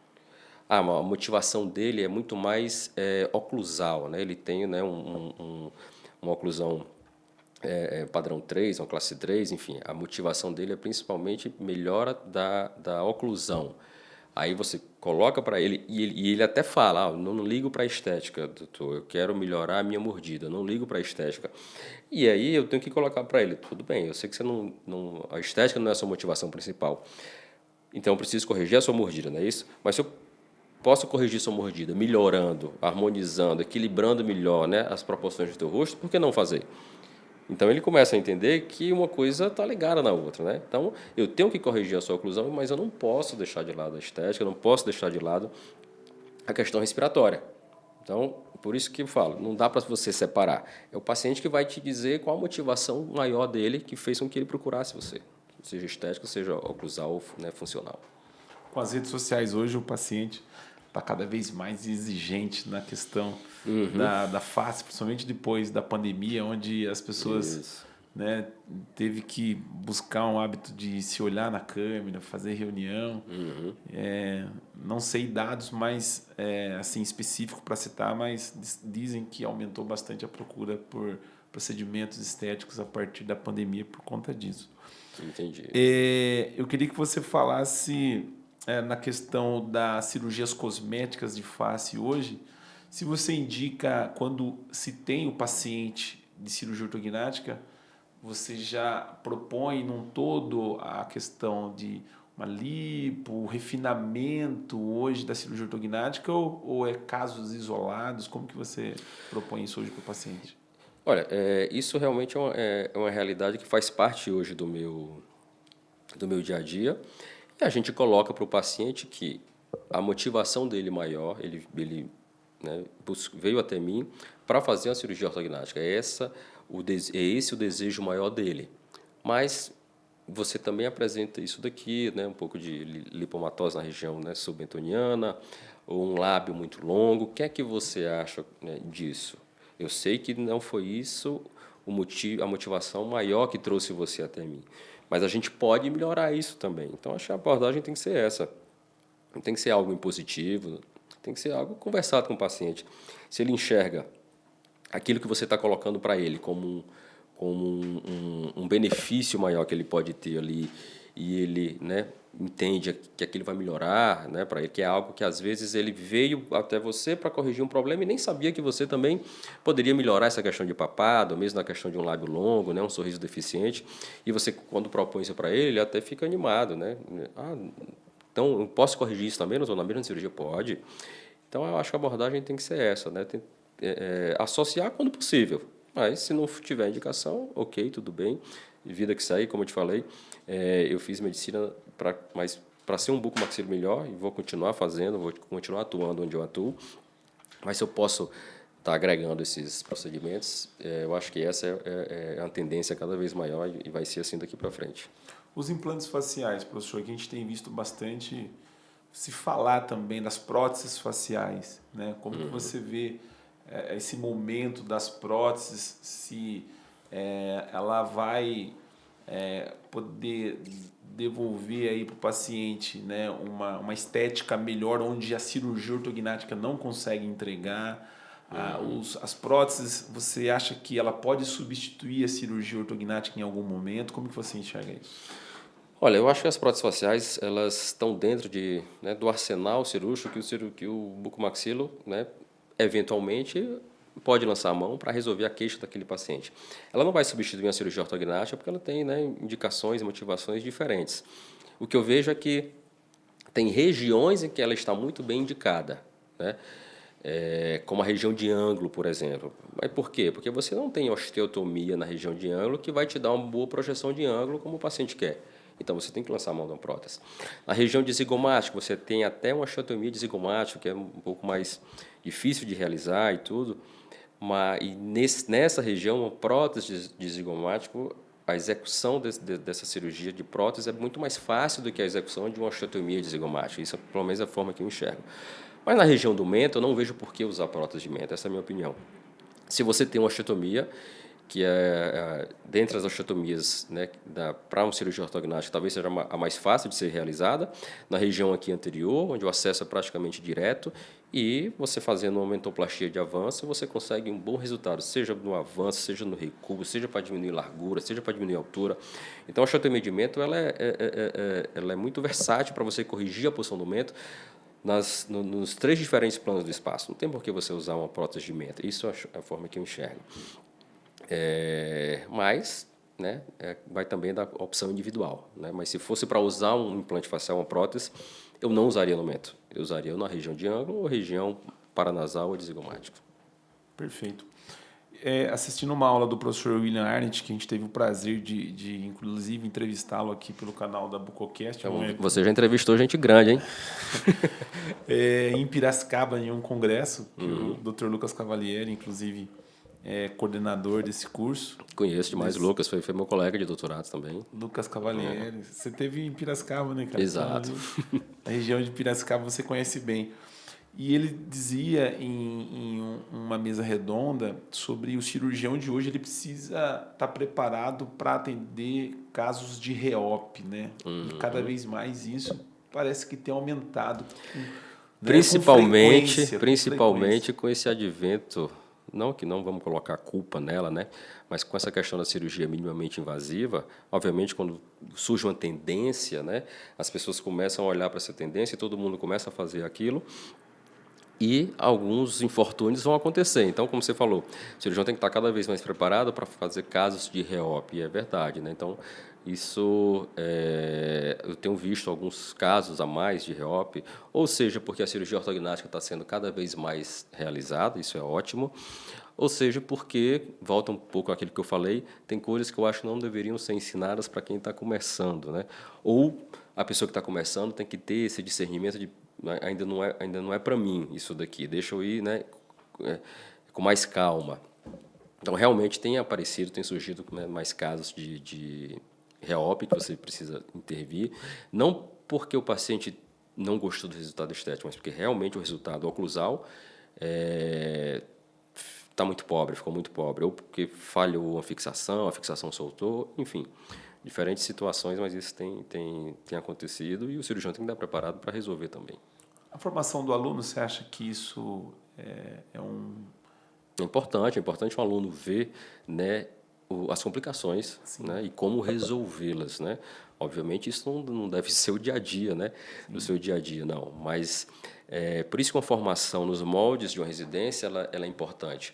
A motivação dele é muito mais oclusal, né? Ele tem, né, uma oclusão padrão 3, uma classe 3, enfim. A motivação dele é principalmente melhora da oclusão. Aí você coloca para ele, e ele até fala, não ligo para a estética, doutor, eu quero melhorar a minha mordida, não ligo para a estética. E aí eu tenho que colocar para ele, tudo bem, eu sei que você a estética não é a sua motivação principal, então eu preciso corrigir a sua mordida, não é isso? Mas se eu posso corrigir sua mordida, melhorando, harmonizando, equilibrando melhor, né, as proporções do teu rosto, por que não fazer? Então ele começa a entender que uma coisa está ligada na outra, né? Então eu tenho que corrigir a sua oclusão, mas eu não posso deixar de lado a estética, eu não posso deixar de lado a questão respiratória. Então, por isso que eu falo, não dá para você separar. É o paciente que vai te dizer qual a motivação maior dele que fez com que ele procurasse você, seja estética, seja oclusal, né, funcional. Com as redes sociais hoje, o paciente está cada vez mais exigente na questão da face, principalmente depois da pandemia, onde as pessoas, né, teve que buscar um hábito de se olhar na câmera, fazer reunião. Não sei dados mais assim específicos para citar, mas dizem que aumentou bastante a procura por procedimentos estéticos a partir da pandemia por conta disso. Entendi. Eu queria que você falasse na questão das cirurgias cosméticas de face hoje, se você indica, quando se tem o paciente de cirurgia ortognática, você já propõe num todo a questão de uma lipo, refinamento hoje da cirurgia ortognática ou é casos isolados? Como que você propõe isso hoje para o paciente? Olha, isso realmente é uma realidade que faz parte hoje do meu dia a dia. E a gente coloca para o paciente que a motivação dele maior, ele né, veio até mim para fazer uma cirurgia ortognática. É esse o desejo maior dele. Mas você também apresenta isso daqui, né, um pouco de lipomatose na região, né, submentoniana, ou um lábio muito longo. O que é que você acha, né, disso? Eu sei que não foi isso a motivação maior que trouxe você até mim. Mas a gente pode melhorar isso também. Então, acho que a abordagem tem que ser essa. Não tem que ser algo impositivo, tem que ser algo conversado com o paciente. Se ele enxerga aquilo que você está colocando para ele como um benefício maior que ele pode ter ali e ele, né, entende que aquilo vai melhorar, né, para ele, que é algo que às vezes ele veio até você para corrigir um problema e nem sabia que você também poderia melhorar essa questão de papado, ou mesmo na questão de um lábio longo, né, um sorriso deficiente, e você, quando propõe isso para ele, ele até fica animado, né? Então, eu posso corrigir isso também? Não estou na mesma cirurgia? Pode. Então, eu acho que a abordagem tem que ser essa, né? Associar quando possível. Mas, se não tiver indicação, ok, tudo bem. Vida que segue, como eu te falei. Eu fiz medicina para ser um bucomaxilo melhor e vou continuar fazendo, vou continuar atuando onde eu atuo. Mas se eu posso estar agregando esses procedimentos, eu acho que essa é uma tendência cada vez maior e vai ser assim daqui para frente. Os implantes faciais, professor, que a gente tem visto bastante se falar também das próteses faciais, né? Como que você vê esse momento das próteses, se ela vai poder devolver aí para o paciente, né, uma estética melhor, onde a cirurgia ortognática não consegue entregar. As próteses, você acha que ela pode substituir a cirurgia ortognática em algum momento? Como que você enxerga isso? Olha, eu acho que as próteses faciais elas estão dentro do arsenal cirúrgico que o bucomaxilo, né, eventualmente pode lançar a mão para resolver a queixa daquele paciente. Ela não vai substituir a cirurgia ortognática porque ela tem, né, indicações e motivações diferentes. O que eu vejo é que tem regiões em que ela está muito bem indicada, né? Como a região de ângulo, por exemplo. Mas por quê? Porque você não tem osteotomia na região de ângulo que vai te dar uma boa projeção de ângulo como o paciente quer. Então, você tem que lançar a mão de uma prótese. Na região de zigomático, você tem até uma osteotomia de zigomático, que é um pouco mais difícil de realizar e tudo. Nessa região, uma prótese de zigomático, a execução dessa cirurgia de prótese é muito mais fácil do que a execução de uma osteotomia de zigomático. Isso é, pelo menos, a forma que eu enxergo. Mas na região do mento, eu não vejo por que usar prótese de mento. Essa é a minha opinião. Se você tem uma osteotomia, que dentre as osteotomias, né, para uma cirurgia ortognática, talvez seja a mais fácil de ser realizada, na região aqui anterior, onde o acesso é praticamente direto, e você fazendo uma mentoplastia de avanço, você consegue um bom resultado, seja no avanço, seja no recuo, seja para diminuir largura, seja para diminuir altura. Então, a osteotomia de mento ela é muito versátil para você corrigir a posição do mento, nos 3 diferentes planos do espaço. Não tem por que você usar uma prótese de mento. Isso é a forma que eu enxergo. Mas, né, vai também da opção individual, né? Mas se fosse para usar um implante facial, uma prótese, eu não usaria no mento. Eu usaria na região de ângulo ou região paranasal ou de zigomático. Perfeito. Assistindo uma aula do professor William Arnett, que a gente teve o prazer de inclusive, entrevistá-lo aqui pelo canal da Bucocast. Então, você já entrevistou gente grande, hein? Em Piracicaba, em um congresso, que o Dr. Lucas Cavalieri, inclusive, é coordenador desse curso. Conheço demais o Lucas, foi meu colega de doutorado também. Lucas Cavalieri. Você teve em Piracicaba, né, cara? Exato. Então, a região de Piracicaba você conhece bem. E ele dizia em uma mesa redonda sobre o cirurgião de hoje, ele precisa estar preparado para atender casos de reop, né? E cada vez mais isso parece que tem aumentado. Né? Principalmente com esse advento, não que não vamos colocar culpa nela, né? Mas com essa questão da cirurgia minimamente invasiva, obviamente quando surge uma tendência, né? As pessoas começam a olhar para essa tendência e todo mundo começa a fazer aquilo. E alguns infortúnios vão acontecer. Então, como você falou, o cirurgião tem que estar cada vez mais preparado para fazer casos de reop, e é verdade, né? Então, isso, eu tenho visto alguns casos a mais de reop, ou seja, porque a cirurgia ortognática está sendo cada vez mais realizada, isso é ótimo, ou seja, porque, volta um pouco àquilo que eu falei, tem coisas que eu acho que não deveriam ser ensinadas para quem está começando, né? Ou a pessoa que está começando tem que ter esse discernimento de ainda não é para mim isso daqui, deixa eu ir, né, com mais calma. Então, realmente tem aparecido, tem surgido, né, mais casos de reop que você precisa intervir, não porque o paciente não gostou do resultado estético, mas porque realmente o resultado oclusal está muito pobre, ficou muito pobre, ou porque falhou a fixação soltou, enfim, diferentes situações, mas isso tem acontecido e o cirurgião tem que estar preparado para resolver também. A formação do aluno, você acha que isso é um... É importante um aluno ver, né, as complicações, né, e como resolvê-las, né? Obviamente isso não deve ser o dia a dia, né, do seu dia a dia, não. Mas por isso que uma formação nos moldes de uma residência ela é importante,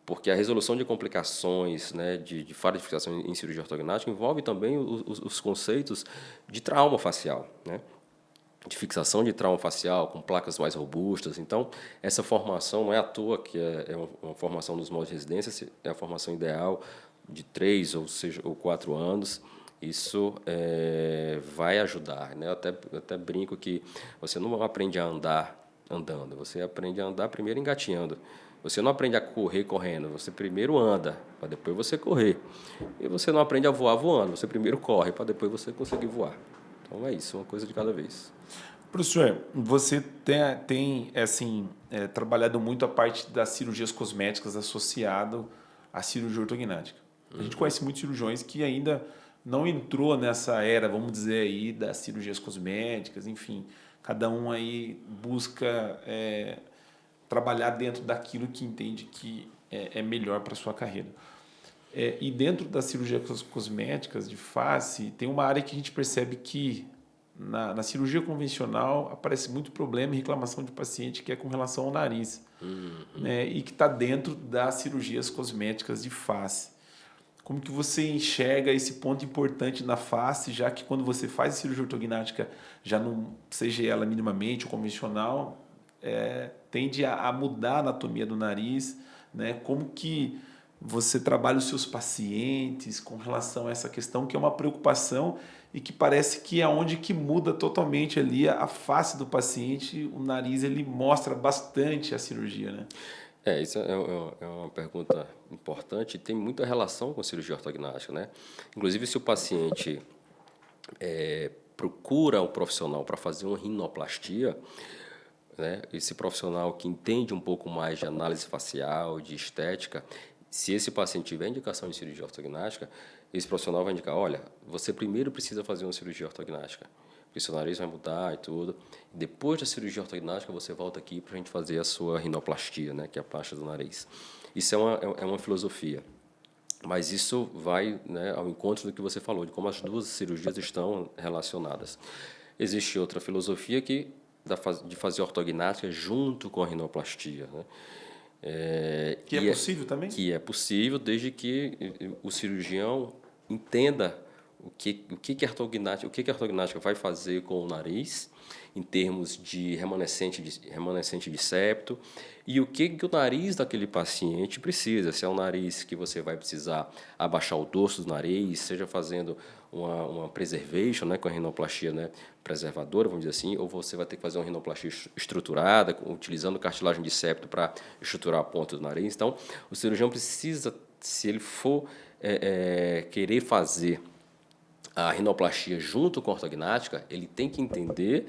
porque a resolução de complicações, né, de falha de fixação em cirurgia ortognática envolve também os conceitos de trauma facial, né? De fixação de trauma facial com placas mais robustas. Então, essa formação não é à toa que é uma formação dos moldes de residência, é a formação ideal de 3 ou 4 anos. Isso vai ajudar, né? Eu até brinco que você não aprende a andar andando, você aprende a andar primeiro engatinhando. Você não aprende a correr correndo, você primeiro anda, para depois você correr. E você não aprende a voar voando, você primeiro corre, para depois você conseguir voar. Então é isso, uma coisa de cada vez. Professor, você tem assim, trabalhado muito a parte das cirurgias cosméticas associado à cirurgia ortognática. A gente conhece muitos cirurgiões que ainda não entrou nessa era, vamos dizer aí, das cirurgias cosméticas, enfim. Cada um aí busca trabalhar dentro daquilo que entende que é melhor para a sua carreira. E dentro das cirurgias cosméticas de face, tem uma área que a gente percebe que na cirurgia convencional aparece muito problema e reclamação de paciente que é com relação ao nariz, né? E que está dentro das cirurgias cosméticas de face. Como que você enxerga esse ponto importante na face, já que quando você faz a cirurgia ortognática, já não seja ela minimamente ou convencional, tende a mudar a anatomia do nariz, né? Como que você trabalha os seus pacientes com relação a essa questão, que é uma preocupação e que parece que é onde que muda totalmente ali a face do paciente, o nariz ele mostra bastante a cirurgia, né? Isso é uma pergunta importante e tem muita relação com a cirurgia ortognática, né? Inclusive, se o paciente procura um profissional para fazer uma rinoplastia, né? Esse profissional que entende um pouco mais de análise facial, de estética, se esse paciente tiver indicação de cirurgia ortognática, esse profissional vai indicar, olha, você primeiro precisa fazer uma cirurgia ortognática, porque seu nariz vai mudar e tudo. Depois da cirurgia ortognática, você volta aqui para a gente fazer a sua rinoplastia, né? Que é a plástica do nariz. Isso é uma filosofia. Mas isso vai, né, ao encontro do que você falou, de como as duas cirurgias estão relacionadas. Existe outra filosofia de fazer ortognática junto com a rinoplastia, né? Que é possível também? Que é possível desde que o cirurgião entenda o que a ortognática vai fazer com o nariz em termos de remanescente de septo e o o nariz daquele paciente precisa. Se é um nariz que você vai precisar abaixar o dorso do nariz, seja fazendo uma preservation, né, com a rinoplastia, né, preservadora, vamos dizer assim, ou você vai ter que fazer uma rinoplastia estruturada, utilizando cartilagem de septo para estruturar a ponta do nariz. Então, o cirurgião precisa, se ele for querer fazer a rinoplastia junto com a ortognática, ele tem que entender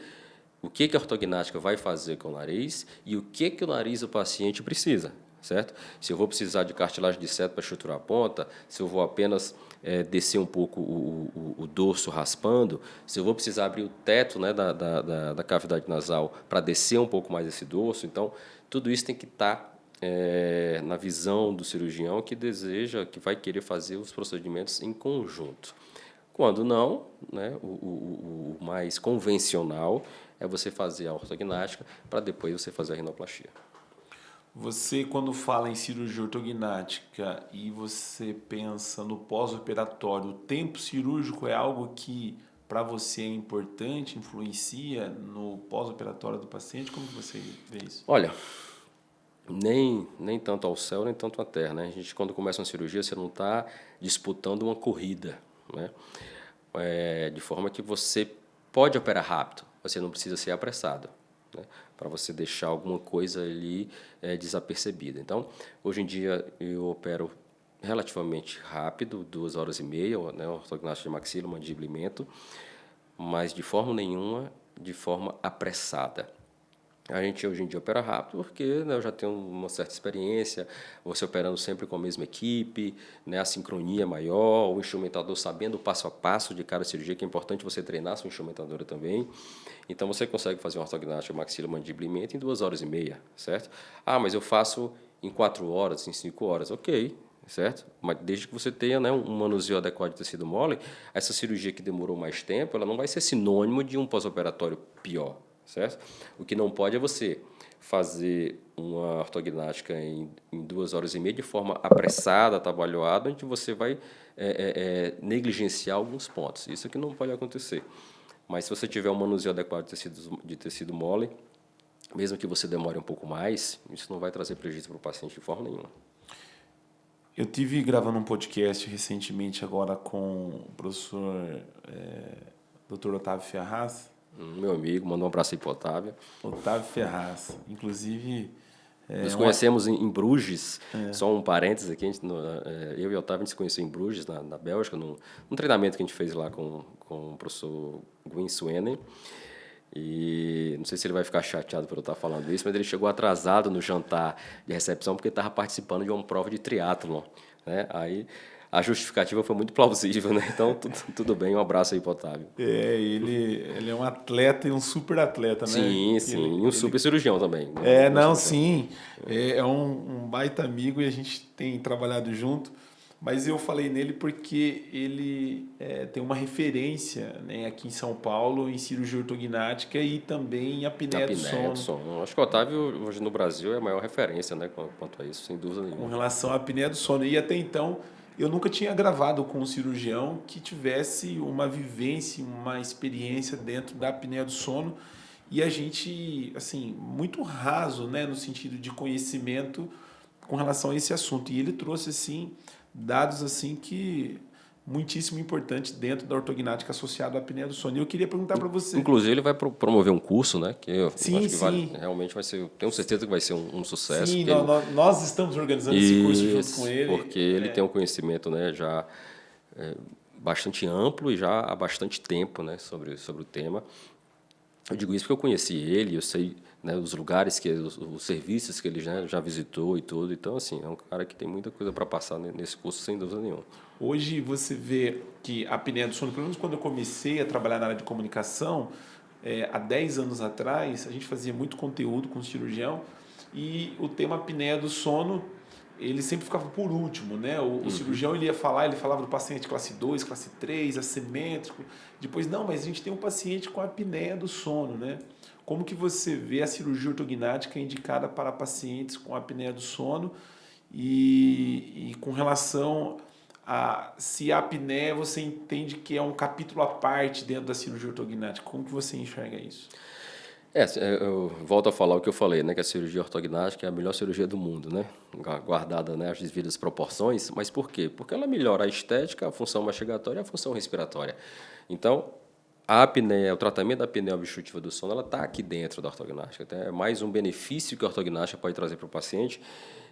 o que a ortognática vai fazer com o nariz e o que o nariz do paciente precisa, certo? Se eu vou precisar de cartilagem de septo para estruturar a ponta, se eu vou apenas descer um pouco o dorso raspando, se eu vou precisar abrir o teto, né, da cavidade nasal para descer um pouco mais esse dorso, então tudo isso tem que estar na visão do cirurgião que deseja, que vai querer fazer os procedimentos em conjunto. Quando não, né, o mais convencional é você fazer a ortognática para depois você fazer a rinoplastia. Você, quando fala em cirurgia ortognática e você pensa no pós-operatório, o tempo cirúrgico é algo que para você é importante, influencia no pós-operatório do paciente? Como que você vê isso? Olha, nem tanto ao céu, nem tanto à terra, né? A gente, quando começa uma cirurgia, você não está disputando uma corrida, né? De forma que você pode operar rápido, você não precisa ser apressado, né? Para você deixar alguma coisa ali desapercebida. Então, hoje em dia, eu opero relativamente rápido, 2 horas e meia, né? Ortognática de maxila, mandibulamento, mas de forma nenhuma, de forma apressada. A gente hoje em dia opera rápido porque, né, eu já tenho uma certa experiência, você operando sempre com a mesma equipe, né, a sincronia maior, o instrumentador sabendo o passo a passo de cada cirurgia, que é importante você treinar a sua instrumentadora também. Então você consegue fazer uma ortognática maxilomandibulamento em 2 horas e meia, certo? Ah, mas eu faço em 4 horas, em 5 horas, ok, certo? Mas desde que você tenha, né, um manuseio adequado de tecido mole, essa cirurgia que demorou mais tempo, ela não vai ser sinônimo de um pós-operatório pior. Certo? O que não pode é você fazer uma ortognática em 2 horas e meia de forma apressada, atabalhoada, onde você vai negligenciar alguns pontos. Isso que não pode acontecer. Mas se você tiver um manuseio adequado de tecido mole, mesmo que você demore um pouco mais, isso não vai trazer prejuízo para o paciente de forma nenhuma. Eu tive gravando um podcast recentemente agora com o professor Dr. Otávio Ferraz. Meu amigo, manda um abraço aí para o Otávio. Otávio Ferraz. Inclusive, Nos conhecemos em Bruges, só um parênteses aqui, eu e o Otávio a gente se conheceu em Bruges, na Bélgica, num treinamento que a gente fez lá com o professor Gwyn Suenen. E não sei se ele vai ficar chateado por eu estar falando isso, mas ele chegou atrasado no jantar de recepção porque estava participando de uma prova de triatlon, né? Aí a justificativa foi muito plausível, né? Então, tudo bem, um abraço aí para o Otávio. Ele é um atleta e um super atleta, né? Sim, e um super cirurgião também. Né? Sim. É um baita amigo e a gente tem trabalhado junto. Mas eu falei nele porque ele tem uma referência, né, aqui em São Paulo em cirurgia ortognática e também em apneia do sono. Acho que o Otávio, hoje no Brasil, é a maior referência, né, quanto a isso, sem dúvida nenhuma. Com relação à apneia do sono. E até então, eu nunca tinha gravado com um cirurgião que tivesse uma vivência, uma experiência dentro da apneia do sono. E a gente, assim, muito raso, né, no sentido de conhecimento com relação a esse assunto. E ele trouxe, assim, dados assim que muitíssimo importantes dentro da ortognática associada à apneia do sono. E eu queria perguntar para você. Inclusive, ele vai promover um curso, né? Que eu sim, acho que sim. Realmente vai ser. Tenho certeza que vai ser um sucesso. Sim, nós estamos organizando esse curso junto com ele. Porque ele tem um conhecimento, né, já bastante amplo e já há bastante tempo, né, sobre o tema. Eu digo isso porque eu conheci ele, eu sei, né, os lugares, os serviços que ele já visitou e tudo. Então, assim, é um cara que tem muita coisa para passar nesse curso, sem dúvida nenhuma. Hoje você vê que a apneia do sono, pelo menos quando eu comecei a trabalhar na área de comunicação, há 10 anos atrás, a gente fazia muito conteúdo com o cirurgião e o tema apneia do sono, ele sempre ficava por último, né? O cirurgião ele falava do paciente classe 2, classe 3, assimétrico. Depois, não, mas a gente tem um paciente com apneia do sono, né? Como que você vê a cirurgia ortognática indicada para pacientes com apneia do sono e com relação a se a apneia você entende que é um capítulo à parte dentro da cirurgia ortognática? Como que você enxerga isso? Eu volto a falar o que eu falei, né, que a cirurgia ortognática é a melhor cirurgia do mundo, né, guardada, né, as devidas proporções. Mas por quê? Porque ela melhora a estética, a função mastigatória e a função respiratória. Então, a apneia, o tratamento da apneia obstrutiva do sono, ela está aqui dentro da ortognática. Então, é mais um benefício que a ortognática pode trazer para o paciente.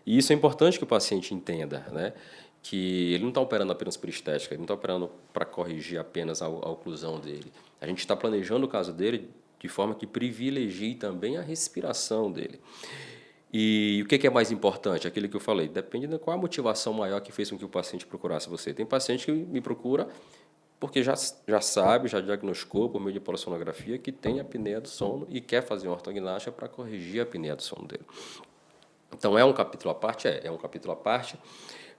E isso é importante que o paciente entenda, né, que ele não está operando apenas por estética, ele não está operando para corrigir apenas a oclusão dele. A gente está planejando o caso dele de forma que privilegie também a respiração dele. E o que é mais importante? Aquilo que eu falei, depende de qual a motivação maior que fez com que o paciente procurasse você. Tem paciente que me procura porque já sabe, já diagnosticou por meio de polissonografia que tem apneia do sono e quer fazer uma ortognática para corrigir a apneia do sono dele. Então, é um capítulo à parte? É um capítulo à parte,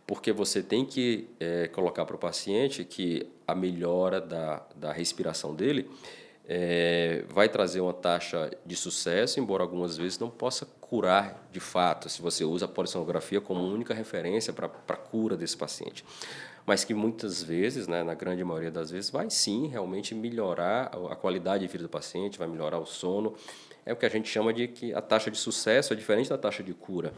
porque você tem que colocar para o paciente que a melhora da respiração dele vai trazer uma taxa de sucesso, embora algumas vezes não possa curar de fato, se você usa a polissonografia como única referência para a cura desse paciente. Mas que muitas vezes, né, na grande maioria das vezes, vai sim realmente melhorar a qualidade de vida do paciente, vai melhorar o sono. É o que a gente chama de que a taxa de sucesso é diferente da taxa de cura.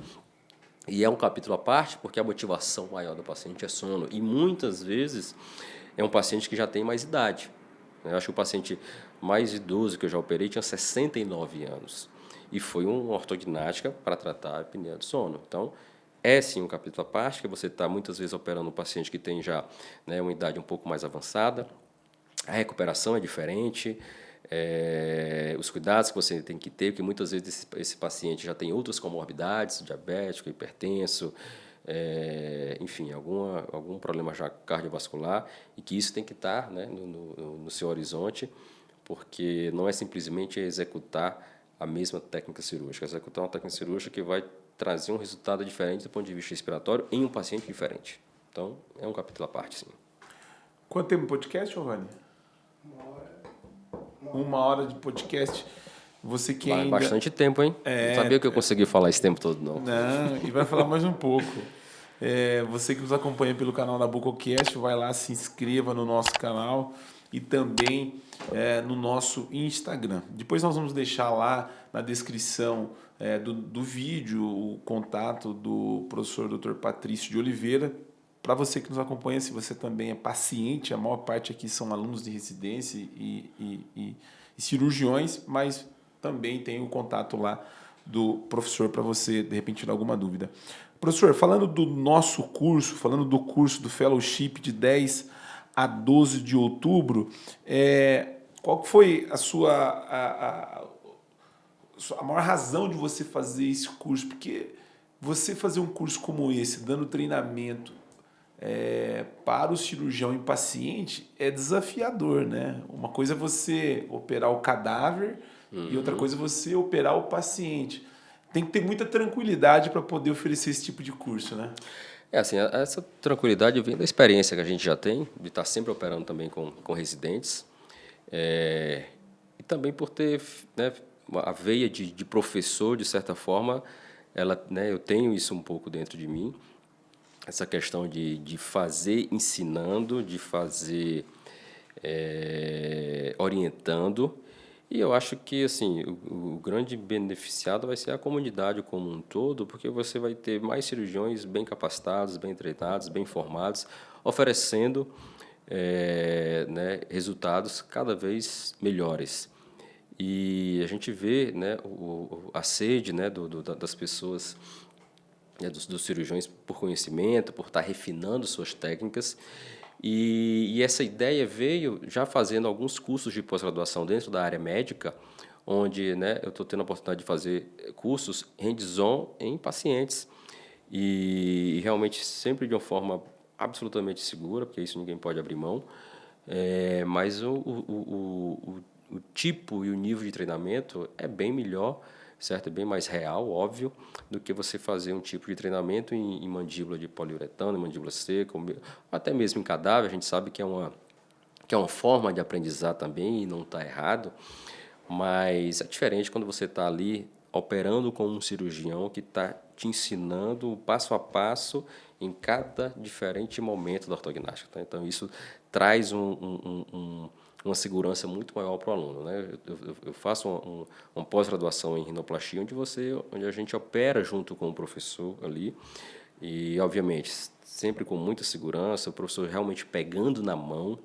E é um capítulo à parte porque a motivação maior do paciente é sono. E muitas vezes é um paciente que já tem mais idade. Eu acho que o paciente mais idoso que eu já operei tinha 69 anos. E foi uma ortognática para tratar a apneia do sono. Então, é sim um capítulo à parte, que você está muitas vezes operando um paciente que tem já, né, uma idade um pouco mais avançada. A recuperação é diferente. Os cuidados que você tem que ter, porque muitas vezes esse paciente já tem outras comorbidades, diabético, hipertenso, enfim, algum problema já cardiovascular, e que isso tem que estar, né, no seu horizonte, porque não é simplesmente executar a mesma técnica cirúrgica, executar uma técnica cirúrgica que vai trazer um resultado diferente do ponto de vista respiratório em um paciente diferente. Então, é um capítulo à parte, sim. Quanto tempo de podcast, Giovanni? 1 hora de podcast. Você que ainda... Bastante tempo, hein? Não sabia que eu consegui falar esse tempo todo, não. Não, e vai falar mais um pouco. Você que nos acompanha pelo canal da BucoCast, vai lá, se inscreva no nosso canal e também no nosso Instagram. Depois nós vamos deixar lá na descrição do vídeo o contato do professor Dr. Patrício de Oliveira. Para você que nos acompanha, se você também é paciente, a maior parte aqui são alunos de residência e cirurgiões, mas também tem o contato lá do professor para você, de repente, tirar alguma dúvida. Professor, falando do nosso curso, falando do curso do Fellowship de 10 a 12 de outubro, qual que foi a maior razão de você fazer esse curso? Porque você fazer um curso como esse, dando treinamento para o cirurgião e paciente, é desafiador, né? Uma coisa é você operar o cadáver e outra coisa é você operar o paciente. Tem que ter muita tranquilidade para poder oferecer esse tipo de curso, né? Assim, essa tranquilidade vem da experiência que a gente já tem, de estar sempre operando também com residentes, e também por ter, né, a veia de professor, de certa forma, né, eu tenho isso um pouco dentro de mim, essa questão de fazer ensinando, de fazer orientando. E eu acho que assim o grande beneficiado vai ser a comunidade como um todo, porque você vai ter mais cirurgiões bem capacitados, bem treinados, bem formados, oferecendo né, resultados cada vez melhores. E a gente vê, né, a sede, né, das pessoas, né, dos cirurgiões por conhecimento, por estar refinando suas técnicas. E essa ideia veio já fazendo alguns cursos de pós-graduação dentro da área médica, onde, né, eu estou tendo a oportunidade de fazer cursos hands-on em pacientes. E realmente sempre de uma forma absolutamente segura, porque isso ninguém pode abrir mão. Mas o tipo e o nível de treinamento é bem melhor, certo? É bem mais real, óbvio, do que você fazer um tipo de treinamento em mandíbula de poliuretano, em mandíbula seca, até mesmo em cadáver. A gente sabe que é uma forma de aprendizar também e não está errado, mas é diferente quando você está ali operando com um cirurgião que está te ensinando passo a passo em cada diferente momento da ortognática. Tá? Então, isso traz uma segurança muito maior para o aluno. Né? Eu faço uma pós-graduação em rinoplastia, onde a gente opera junto com o professor ali, e, obviamente, sempre com muita segurança, o professor realmente pegando na mão.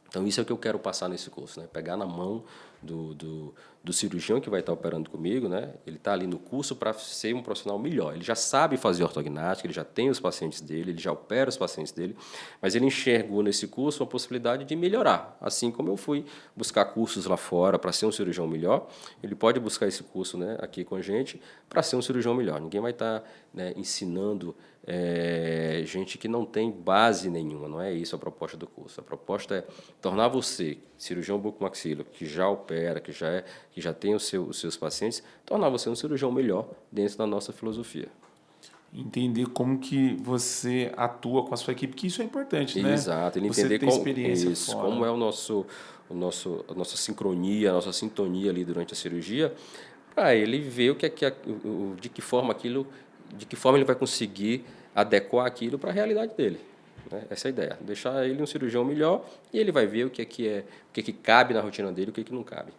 Então, isso é o que eu quero passar nesse curso, né? Pegar na mão do cirurgião que vai estar operando comigo, né? Ele está ali no curso para ser um profissional melhor. Ele já sabe fazer ortognática, ele já tem os pacientes dele, ele já opera os pacientes dele, mas ele enxergou nesse curso uma possibilidade de melhorar. Assim como eu fui buscar cursos lá fora para ser um cirurgião melhor, ele pode buscar esse curso, né, aqui com a gente para ser um cirurgião melhor. Ninguém vai estar, né, ensinando gente que não tem base nenhuma, não é isso a proposta do curso. A proposta é tornar você, cirurgião bucomaxilo, que já opera, que já tem os seus pacientes, tornar você um cirurgião melhor dentro da nossa filosofia. Entender como que você atua com a sua equipe, que isso é importante, né? Exato, ele Você entender ter experiência fora. como é a nossa sincronia, a nossa sintonia ali durante a cirurgia, para ele ver de que forma ele vai conseguir adequar aquilo para a realidade dele. Né? Essa é a ideia. Deixar ele um cirurgião melhor e ele vai ver o que cabe na rotina dele e o que não cabe.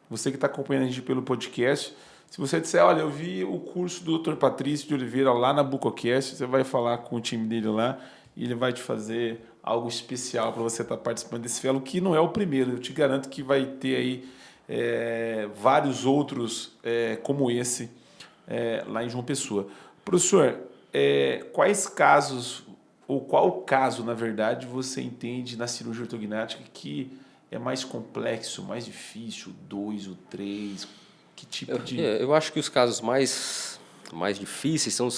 Você que está acompanhando a gente pelo podcast, se você disser, olha, eu vi o curso do Dr. Patrício de Oliveira lá na Bucocast, você vai falar com o time dele lá e ele vai te fazer algo especial para você estar participando desse fellow, que não é o primeiro. Eu te garanto que vai ter aí vários outros como esse lá em João Pessoa. Professor, quais casos, ou qual caso, na verdade, você entende na cirurgia ortognática que é mais complexo, mais difícil, o 2, o 3, que tipo de... Eu acho que os casos mais difíceis são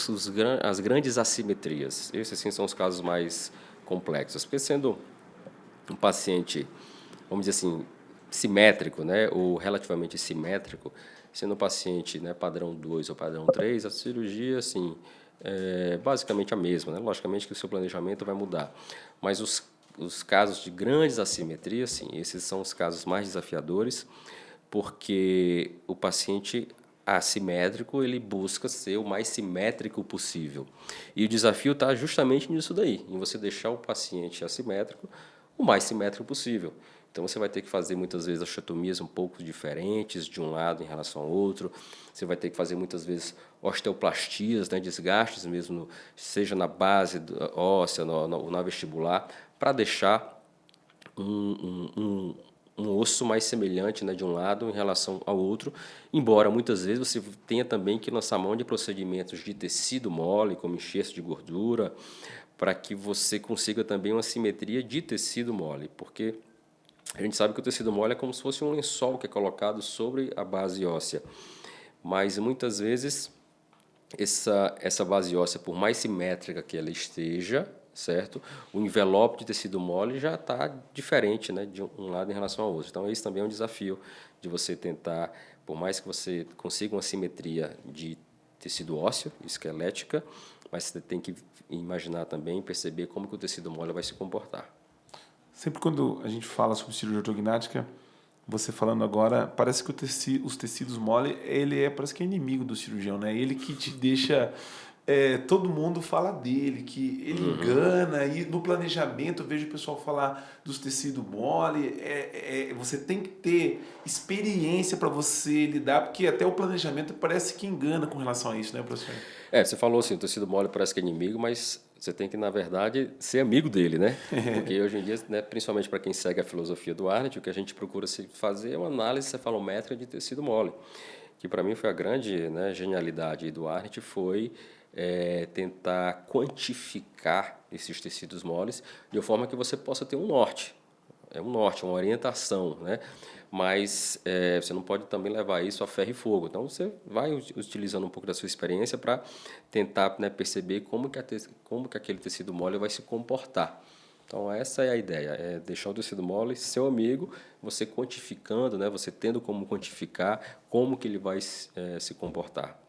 as grandes assimetrias. Esses, sim, são os casos mais complexos. Porque sendo um paciente, vamos dizer assim, simétrico, né, ou relativamente simétrico, sendo um paciente, né, padrão 2 ou padrão 3, a cirurgia, assim, é basicamente a mesma. Né? Logicamente que o seu planejamento vai mudar. Mas os casos de grandes assimetrias, sim, esses são os casos mais desafiadores, porque o paciente assimétrico ele busca ser o mais simétrico possível. E o desafio está justamente nisso daí, em você deixar o paciente assimétrico o mais simétrico possível. Então, você vai ter que fazer, muitas vezes, osteotomias um pouco diferentes de um lado em relação ao outro. Você vai ter que fazer, muitas vezes, osteoplastias, né, desgastes mesmo, seja na base óssea, na vestibular, para deixar um osso mais semelhante, né, de um lado em relação ao outro, embora muitas vezes você tenha também que lançar mão de procedimentos de tecido mole, como enxerto de gordura, para que você consiga também uma simetria de tecido mole, porque a gente sabe que o tecido mole é como se fosse um lençol que é colocado sobre a base óssea, mas muitas vezes essa base óssea, por mais simétrica que ela esteja, certo? O envelope de tecido mole já está diferente, né, de um lado em relação ao outro. Então, isso também é um desafio de você tentar, por mais que você consiga uma simetria de tecido ósseo, esquelética, mas você tem que imaginar também, perceber como que o tecido mole vai se comportar. Sempre quando a gente fala sobre cirurgia ortognática, você falando agora, parece que os tecidos mole, parece que é inimigo do cirurgião, né? Ele que te deixa, todo mundo fala dele, que ele engana, e no planejamento eu vejo o pessoal falar dos tecidos mole, você tem que ter experiência para você lidar, porque até o planejamento parece que engana com relação a isso, né, professor? Você falou assim, o tecido mole parece que é inimigo, mas você tem que, na verdade, ser amigo dele, né? Porque hoje em dia, né, principalmente para quem segue a filosofia do Arnett, o que a gente procura se fazer é uma análise cefalométrica de tecido mole, que para mim foi a grande, né, genialidade do Arnett, foi tentar quantificar esses tecidos moles de uma forma que você possa ter um norte. É um norte, uma orientação, né? Mas você não pode também levar isso a ferro e fogo. Então, você vai utilizando um pouco da sua experiência para tentar, né, perceber como que aquele tecido mole vai se comportar. Então, essa é a ideia, é deixar o tecido mole seu amigo, você quantificando, né, você tendo como quantificar como que ele vai se comportar.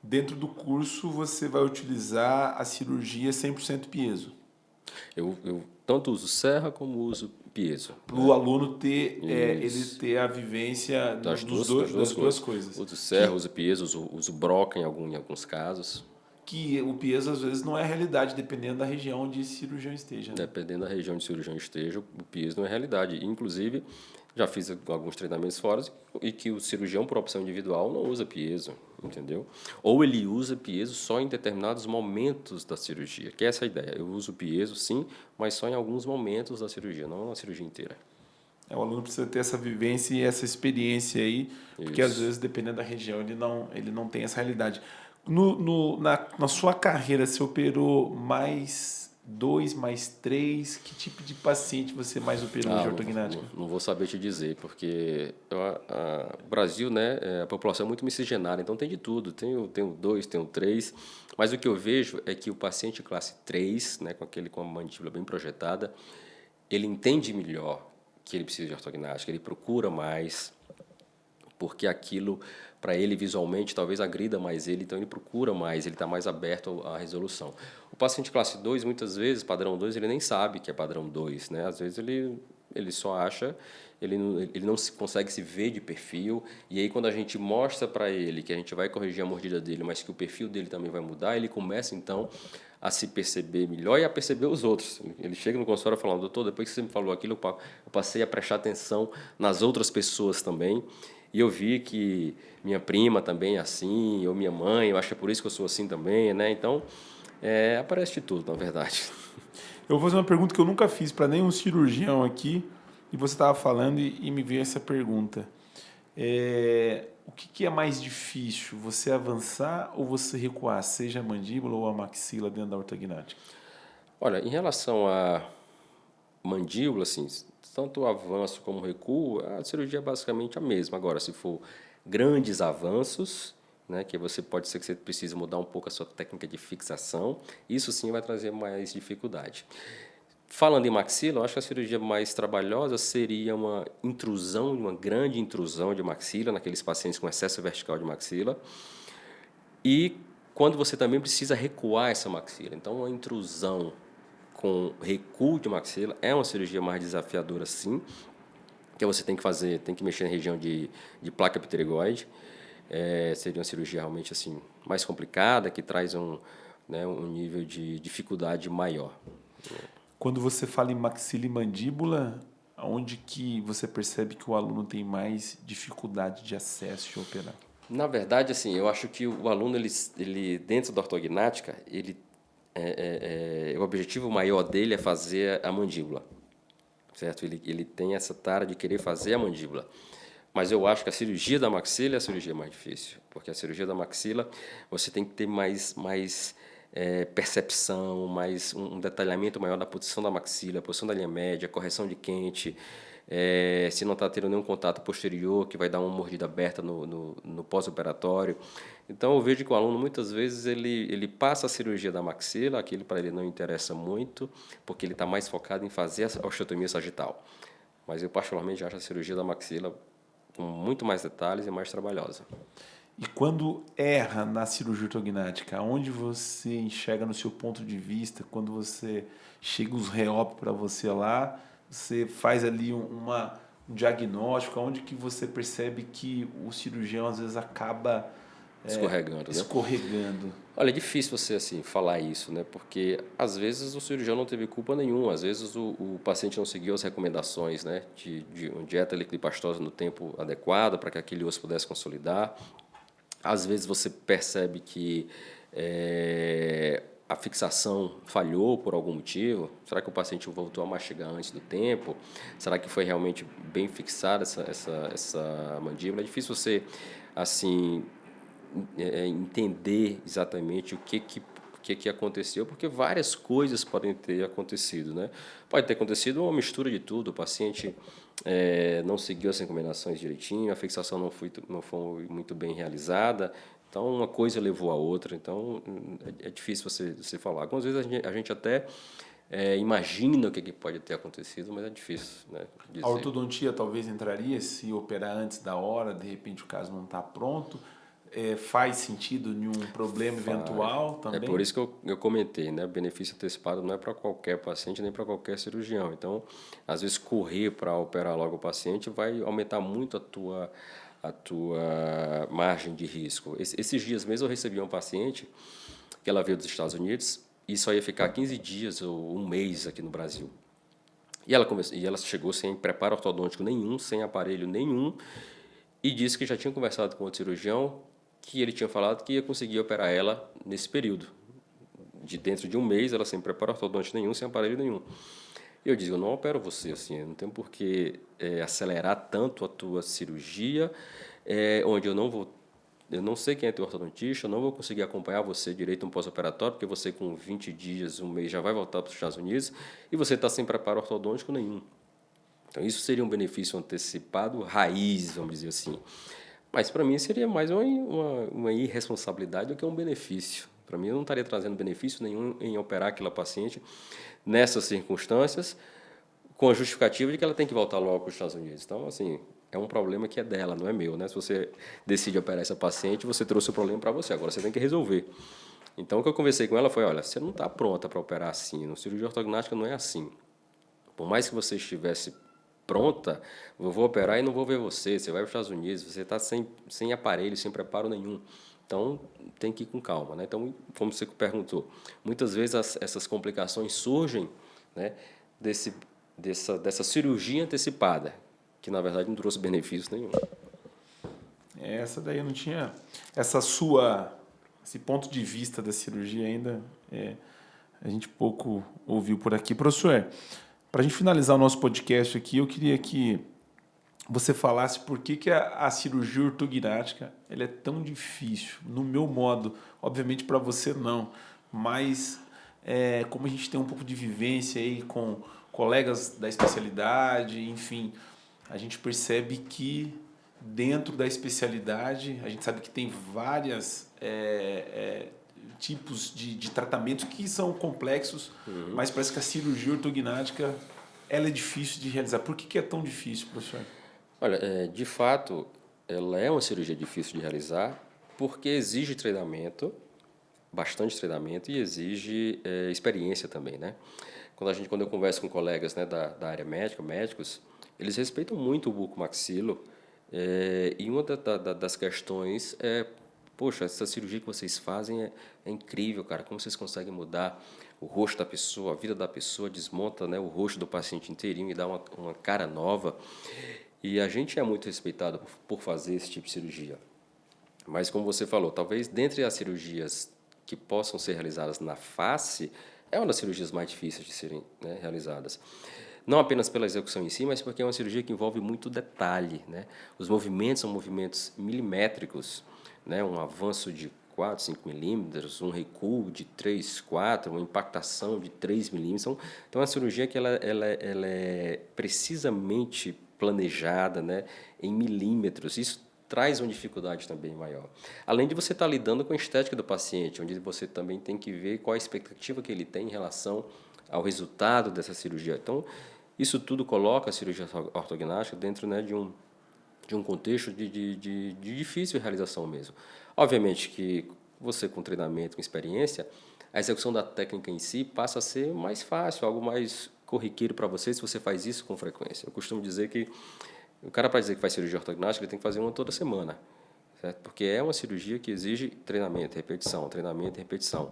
Dentro do curso, você vai utilizar a cirurgia 100% piezo. Eu tanto uso serra como uso piezo. Para o aluno ter, ele Isso. ter a vivência Das das duas duas coisas. uso serra, uso piezo, uso broca em alguns casos. Que o piezo às vezes não é a realidade, dependendo da região onde esse cirurgião esteja. Né? Dependendo da região onde o cirurgião esteja, o piezo não é realidade. Inclusive, já fiz alguns treinamentos fora e que o cirurgião, por opção individual, não usa piezo, entendeu? Ou ele usa piezo só em determinados momentos da cirurgia, que é essa a ideia. Eu uso piezo, sim, mas só em alguns momentos da cirurgia, não na cirurgia inteira. O aluno precisa ter essa vivência e essa experiência aí, porque às Isso. vezes, dependendo da região, ele não tem essa realidade. Na sua carreira, você operou mais 2, mais 3? Que tipo de paciente você mais operou de ortognática? Não vou saber te dizer, porque o Brasil, né, a população é muito miscigenada, então tem de tudo. Tenho 2, tenho 3, mas o que eu vejo é que o paciente classe 3, né, com a mandíbula bem projetada, ele entende melhor que ele precisa de ortognática, ele procura mais, porque aquilo, para ele visualmente, talvez agrida mais ele, então ele procura mais, ele está mais aberto à resolução. O paciente classe 2, muitas vezes, padrão 2, ele nem sabe que é padrão 2, né? Às vezes ele só acha, ele não consegue se ver de perfil, e aí quando a gente mostra para ele que a gente vai corrigir a mordida dele, mas que o perfil dele também vai mudar, ele começa então a se perceber melhor e a perceber os outros. Ele chega no consultório falando, doutor, depois que você me falou aquilo, eu passei a prestar atenção nas outras pessoas também, e eu vi que minha prima também é assim, ou minha mãe, eu acho que é por isso que eu sou assim também, né? Então, aparece de tudo, na verdade. Eu vou fazer uma pergunta que eu nunca fiz para nenhum cirurgião aqui, e você estava falando e me veio essa pergunta. O que é mais difícil, você avançar ou você recuar, seja a mandíbula ou a maxila dentro da ortognática? Olha, em relação à mandíbula, assim, tanto o avanço como o recuo, a cirurgia é basicamente a mesma. Agora, se for grandes avanços, né, que pode ser que você precise mudar um pouco a sua técnica de fixação, isso sim vai trazer mais dificuldade. Falando em maxila, eu acho que a cirurgia mais trabalhosa seria uma grande intrusão de maxila, naqueles pacientes com excesso vertical de maxila, e quando você também precisa recuar essa maxila. Então, uma intrusão com recuo de maxila é uma cirurgia mais desafiadora, sim, que você tem que mexer na região de placa pterygoide. Seria uma cirurgia realmente assim mais complicada, que traz um nível de dificuldade maior. Quando você fala em maxila e mandíbula, onde que você percebe que o aluno tem mais dificuldade de acesso e operar? Na verdade, assim, eu acho que o aluno, ele dentro da ortognática, o objetivo maior dele é fazer a mandíbula, certo? Ele tem essa tara de querer fazer a mandíbula. Mas eu acho que a cirurgia da maxila é a cirurgia mais difícil, porque a cirurgia da maxila você tem que ter mais percepção, mais um detalhamento maior da posição da maxila, posição da linha média, correção de quente, se não está tendo nenhum contato posterior, que vai dar uma mordida aberta no pós-operatório. Então, eu vejo que o aluno, muitas vezes, ele passa a cirurgia da maxila, aquilo para ele não interessa muito, porque ele está mais focado em fazer a osteotomia sagital. Mas eu, particularmente, acho a cirurgia da maxila com muito mais detalhes e mais trabalhosa. E quando erra na cirurgia ortognática, onde você enxerga no seu ponto de vista, quando você chega os reop para você lá, você faz ali um diagnóstico, onde que você percebe que o cirurgião às vezes acaba escorregando. Olha, é difícil você assim falar isso, né? Porque às vezes o cirurgião não teve culpa nenhuma, às vezes o paciente não seguiu as recomendações, né? De uma dieta líquido-pastosa no tempo adequado para que aquele osso pudesse consolidar. Às vezes você percebe que a fixação falhou por algum motivo. Será que o paciente voltou a mastigar antes do tempo? Será que foi realmente bem fixada essa mandíbula? É difícil você assim entender exatamente o que aconteceu, porque várias coisas podem ter acontecido, né? Pode ter acontecido uma mistura de tudo, o paciente não seguiu as recomendações direitinho, a fixação não foi muito bem realizada, então uma coisa levou a outra, então é difícil você falar. Algumas vezes a gente até imagina o que pode ter acontecido, mas é difícil, né, dizer. A ortodontia talvez entraria se operar antes da hora, de repente o caso não está pronto. Faz sentido nenhum problema eventual também? É por isso que eu comentei, né? O benefício antecipado não é para qualquer paciente nem para qualquer cirurgião. Então, às vezes, correr para operar logo o paciente vai aumentar muito a tua margem de risco. Esses dias mesmo eu recebi uma paciente que ela veio dos Estados Unidos e só ia ficar 15 dias ou um mês aqui no Brasil. E ela chegou sem preparo ortodôntico nenhum, sem aparelho nenhum, e disse que já tinha conversado com o cirurgião, que ele tinha falado que ia conseguir operar ela nesse período. Dentro de um mês, ela sem preparo ortodôntico nenhum, sem aparelho nenhum. E eu digo, eu não opero você assim, não tem por que acelerar tanto a tua cirurgia, onde eu não sei quem é teu ortodontista, eu não vou conseguir acompanhar você direito no pós-operatório, porque você com 20 dias, um mês, já vai voltar para os Estados Unidos, e você está sem preparo ortodôntico nenhum. Então, isso seria um benefício antecipado raiz, vamos dizer assim. Mas, para mim, seria mais uma irresponsabilidade do que um benefício. Para mim, eu não estaria trazendo benefício nenhum em operar aquela paciente nessas circunstâncias, com a justificativa de que ela tem que voltar logo para os Estados Unidos. Então, assim, é um problema que é dela, não é meu, né? Se você decide operar essa paciente, você trouxe o problema para você, agora você tem que resolver. Então, o que eu conversei com ela foi, olha, você não está pronta para operar assim, no cirurgia ortognática não é assim. Por mais que você estivesse pronta, eu vou operar e não vou ver você, você vai para os Estados Unidos, você está sem aparelho, sem preparo nenhum. Então, tem que ir com calma, né? Então, como você perguntou, muitas vezes essas complicações surgem, né, dessa cirurgia antecipada, que na verdade não trouxe benefício nenhum. Essa daí eu não tinha... Esse ponto de vista da cirurgia ainda, a gente pouco ouviu por aqui. Professor, para a gente finalizar o nosso podcast aqui, eu queria que você falasse por que a cirurgia ortognática ela é tão difícil. No meu modo, obviamente para você não, mas como a gente tem um pouco de vivência aí com colegas da especialidade, enfim, a gente percebe que dentro da especialidade, a gente sabe que tem várias tipos de tratamentos que são complexos, mas parece que a cirurgia ortognática ela é difícil de realizar. Por que é tão difícil, professor? Olha, de fato, ela é uma cirurgia difícil de realizar porque exige treinamento, bastante treinamento, e exige experiência também, né? Quando eu converso com colegas, né, da área médica, médicos, eles respeitam muito o bucomaxilo, e uma das questões é, poxa, essa cirurgia que vocês fazem é incrível, cara, como vocês conseguem mudar o rosto da pessoa, a vida da pessoa, desmonta, né, o rosto do paciente inteirinho e dá uma cara nova. E a gente é muito respeitado por fazer esse tipo de cirurgia. Mas, como você falou, talvez dentre as cirurgias que possam ser realizadas na face, é uma das cirurgias mais difíceis de serem, né, realizadas. não apenas pela execução em si, mas porque é uma cirurgia que envolve muito detalhe, né? Os movimentos são movimentos milimétricos, né? Um avanço de 4, 5 milímetros, um recuo de 3, 4, uma impactação de 3 milímetros. Então, é uma cirurgia que ela é precisamente planejada, né? Em milímetros. Isso traz uma dificuldade também maior. Além de você estar lidando com a estética do paciente, onde você também tem que ver qual a expectativa que ele tem em relação ao resultado dessa cirurgia. Então, isso tudo coloca a cirurgia ortognática dentro, né, de um contexto de difícil realização mesmo. Obviamente que você, com treinamento, com experiência, a execução da técnica em si passa a ser mais fácil, algo mais corriqueiro para você se você faz isso com frequência. Eu costumo dizer que o cara, para dizer que faz cirurgia ortognática, ele tem que fazer uma toda semana, certo? Porque é uma cirurgia que exige treinamento, repetição, treinamento e repetição.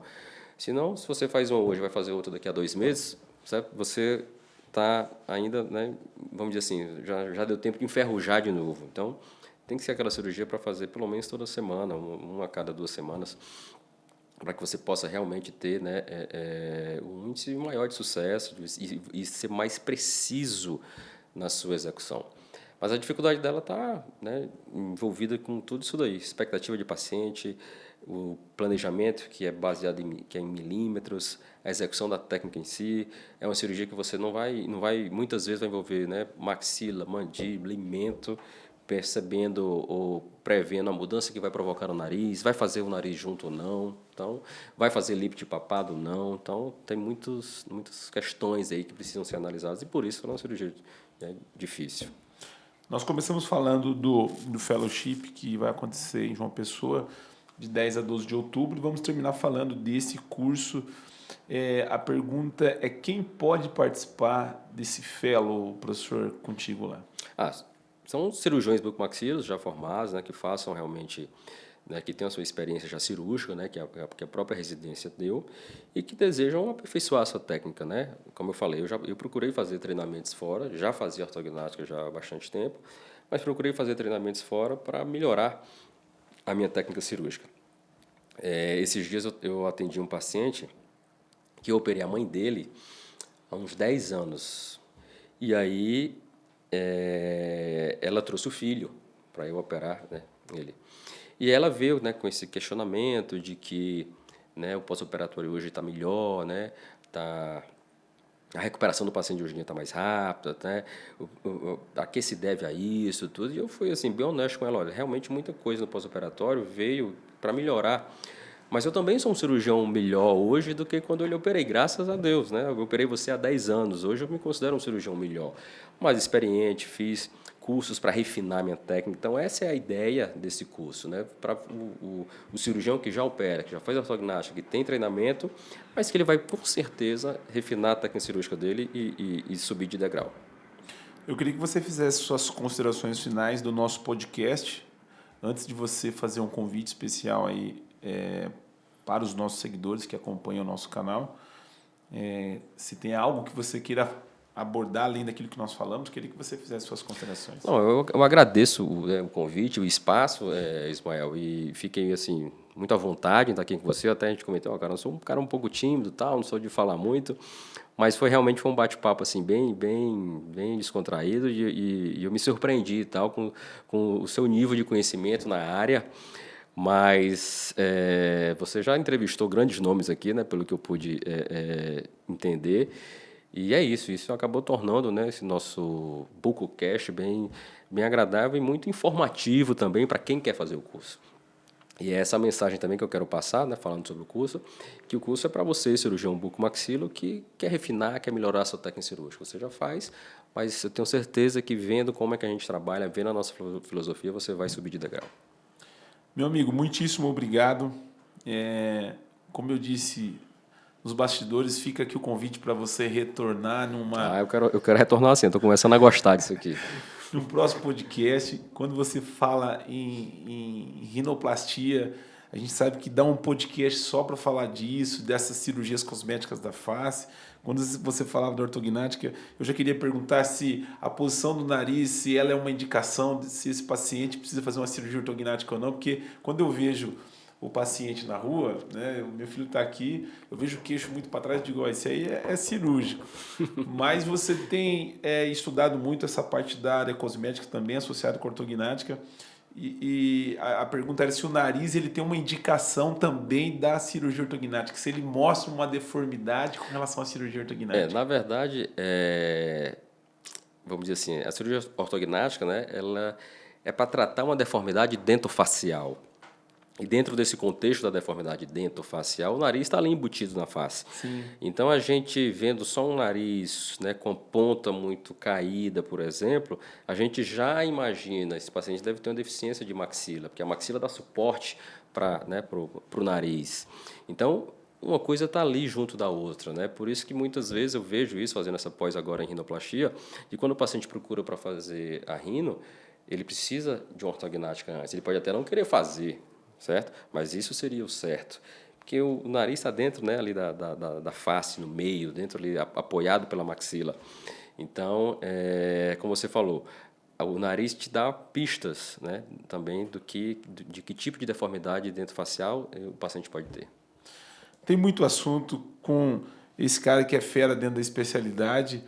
Senão, se você faz uma hoje e vai fazer outra daqui a 2 meses, certo? Você está ainda, né, vamos dizer assim, já deu tempo de enferrujar de novo. Então, tem que ser aquela cirurgia para fazer pelo menos toda semana, uma a cada 2 semanas, para que você possa realmente ter, né, um índice maior de sucesso e ser mais preciso na sua execução. Mas a dificuldade dela está, né, envolvida com tudo isso daí, expectativa de paciente, o planejamento que é baseado em milímetros, a execução da técnica em si. É uma cirurgia que você não vai muitas vezes vai envolver, né, maxila, mandíbula, mento, percebendo ou prevendo a mudança que vai provocar no nariz, vai fazer o nariz junto ou não, então vai fazer lipo de papado ou não. Então tem muitas questões aí que precisam ser analisadas e por isso é uma cirurgia difícil. Nós começamos falando do fellowship que vai acontecer em João Pessoa de 10 a 12 de outubro e vamos terminar falando desse curso. A pergunta é quem pode participar desse fellow, professor, contigo lá? São cirurgiões bucomaxilos já formados, né, que façam realmente, né, que tenham a sua experiência já cirúrgica, né, que a própria residência deu, e que desejam aperfeiçoar a sua técnica, né? Como eu falei, eu procurei fazer treinamentos fora, já fazia ortognática já há bastante tempo, mas procurei fazer treinamentos fora para melhorar a minha técnica cirúrgica. Esses dias eu atendi um paciente que eu operei a mãe dele há uns 10 anos, e aí ela trouxe o filho para eu operar, né, ele. E ela veio, né, com esse questionamento de que, né, o pós-operatório hoje está melhor, né, a recuperação do paciente hoje em dia está mais rápida, né, a que se deve a isso, tudo. E eu fui assim, bem honesto com ela, olha, realmente muita coisa no pós-operatório veio para melhorar. Mas eu também sou um cirurgião melhor hoje do que quando eu lhe operei, graças a Deus, né? Eu operei você há 10 anos, hoje eu me considero um cirurgião melhor, mais experiente, fiz cursos para refinar minha técnica. Então, essa é a ideia desse curso, né? Para o cirurgião que já opera, que já faz ortognática, que tem treinamento, mas que ele vai, com certeza, refinar a técnica cirúrgica dele e subir de degrau. Eu queria que você fizesse suas considerações finais do nosso podcast, antes de você fazer um convite especial aí para os nossos seguidores que acompanham o nosso canal. Se tem algo que você queira abordar além daquilo que nós falamos, queria que você fizesse suas considerações. Não, eu agradeço o convite, o espaço, Ismael, e fiquei assim muito à vontade em estar aqui com você. Até a gente comentou, cara, eu sou um cara um pouco tímido, tal, não sou de falar muito, mas realmente foi um bate-papo assim bem descontraído e eu me surpreendi tal com o seu nível de conhecimento na área. Mas você já entrevistou grandes nomes aqui, né, pelo que eu pude entender. E é isso acabou tornando, né, esse nosso BucoCast bem agradável e muito informativo também para quem quer fazer o curso. E é essa mensagem também que eu quero passar, né, falando sobre o curso, que o curso é para você, cirurgião bucomaxilo, que quer refinar, quer melhorar a sua técnica cirúrgica. Você já faz, mas eu tenho certeza que vendo como é que a gente trabalha, vendo a nossa filosofia, você vai subir de degrau. Meu amigo, muitíssimo obrigado. Como eu disse nos bastidores, fica aqui o convite para você retornar numa... Eu quero retornar assim, estou começando a gostar disso aqui. No próximo podcast, quando você fala em rinoplastia, a gente sabe que dá um podcast só para falar disso, dessas cirurgias cosméticas da face. Quando você falava da ortognática, eu já queria perguntar se a posição do nariz, se ela é uma indicação, se esse paciente precisa fazer uma cirurgia ortognática ou não, porque quando eu vejo o paciente na rua, né? O meu filho está aqui, eu vejo o queixo muito para trás e digo, esse aí é cirúrgico. Mas você tem estudado muito essa parte da área cosmética também, associada com ortognática. E a pergunta era se o nariz ele tem uma indicação também da cirurgia ortognática, se ele mostra uma deformidade com relação à cirurgia ortognática. Na verdade, vamos dizer assim, a cirurgia ortognática, né, ela é para tratar uma deformidade dentofacial. E dentro desse contexto da deformidade dentofacial, o nariz está ali embutido na face. Sim. Então, a gente vendo só um nariz, né, com ponta muito caída, por exemplo, a gente já imagina, esse paciente deve ter uma deficiência de maxila, porque a maxila dá suporte para, né, o nariz. Então, uma coisa está ali junto da outra, né? Por isso que muitas vezes eu vejo isso, fazendo essa pós agora em rinoplastia, e quando o paciente procura para fazer a rino, ele precisa de uma ortognática antes. Ele pode até não querer fazer, certo? Mas isso seria o certo. Porque o nariz está dentro, né, ali da face, no meio, dentro ali, apoiado pela maxila. Então, como você falou, o nariz te dá pistas, né, também de que tipo de deformidade dentofacial o paciente pode ter. Tem muito assunto com esse cara que é fera dentro da especialidade.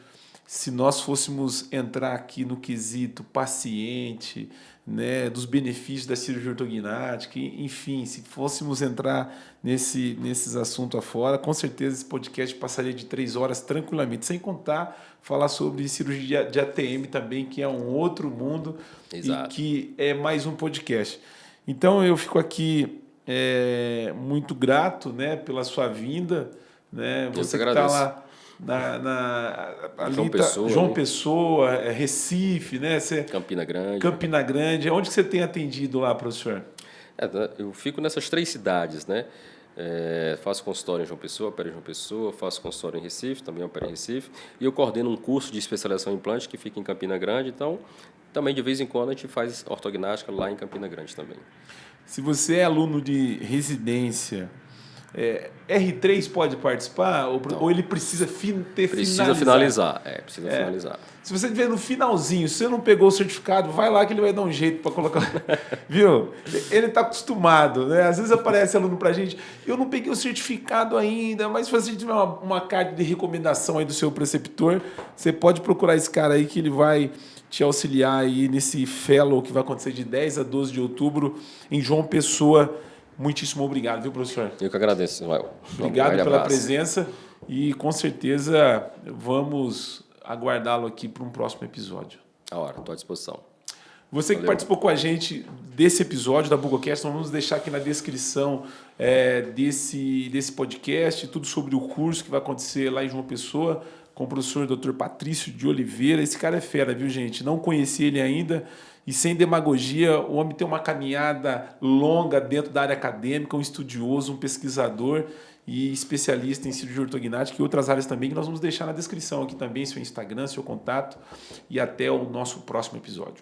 Se nós fôssemos entrar aqui no quesito paciente, né, dos benefícios da cirurgia ortognática, enfim, se fôssemos entrar nesses assuntos afora, com certeza esse podcast passaria de 3 horas tranquilamente, sem contar falar sobre cirurgia de ATM também, que é um outro mundo. Exato. E que é mais um podcast. Então eu fico aqui muito grato, né, pela sua vinda, né? Você que está lá João Pessoa, Recife, né? Campina Grande. Campina Grande. Onde que você tem atendido lá, professor? Eu fico nessas 3 cidades, né? Faço consultório em João Pessoa, opero em João Pessoa, faço consultório em Recife, também opero em Recife, e eu coordeno um curso de especialização em implante que fica em Campina Grande, então também de vez em quando a gente faz ortognática lá em Campina Grande também. Se você é aluno de residência, R3 pode participar? Ou ele precisa Precisa finalizar. Precisa finalizar. Se você estiver no finalzinho, se você não pegou o certificado, vai lá que ele vai dar um jeito para colocar. Viu? Ele está acostumado, né? Às vezes aparece aluno para a gente, eu não peguei o certificado ainda, mas se você tiver uma carta de recomendação aí do seu preceptor, você pode procurar esse cara aí que ele vai te auxiliar aí nesse fellow que vai acontecer de 10 a 12 de outubro em João Pessoa. Muitíssimo obrigado, viu, professor? Eu que agradeço, Mael. Obrigado pela presença e com certeza vamos aguardá-lo aqui para um próximo episódio. Estou à disposição. Você que participou com a gente desse episódio da BucoCast, nós vamos deixar aqui na descrição desse podcast, tudo sobre o curso que vai acontecer lá em João Pessoa, com o professor Dr. Patrício de Oliveira. Esse cara é fera, viu, gente? Não conheci ele ainda. E sem demagogia, o homem tem uma caminhada longa dentro da área acadêmica, um estudioso, um pesquisador e especialista em cirurgia ortognática e outras áreas também, que nós vamos deixar na descrição aqui também, seu Instagram, seu contato. E até o nosso próximo episódio.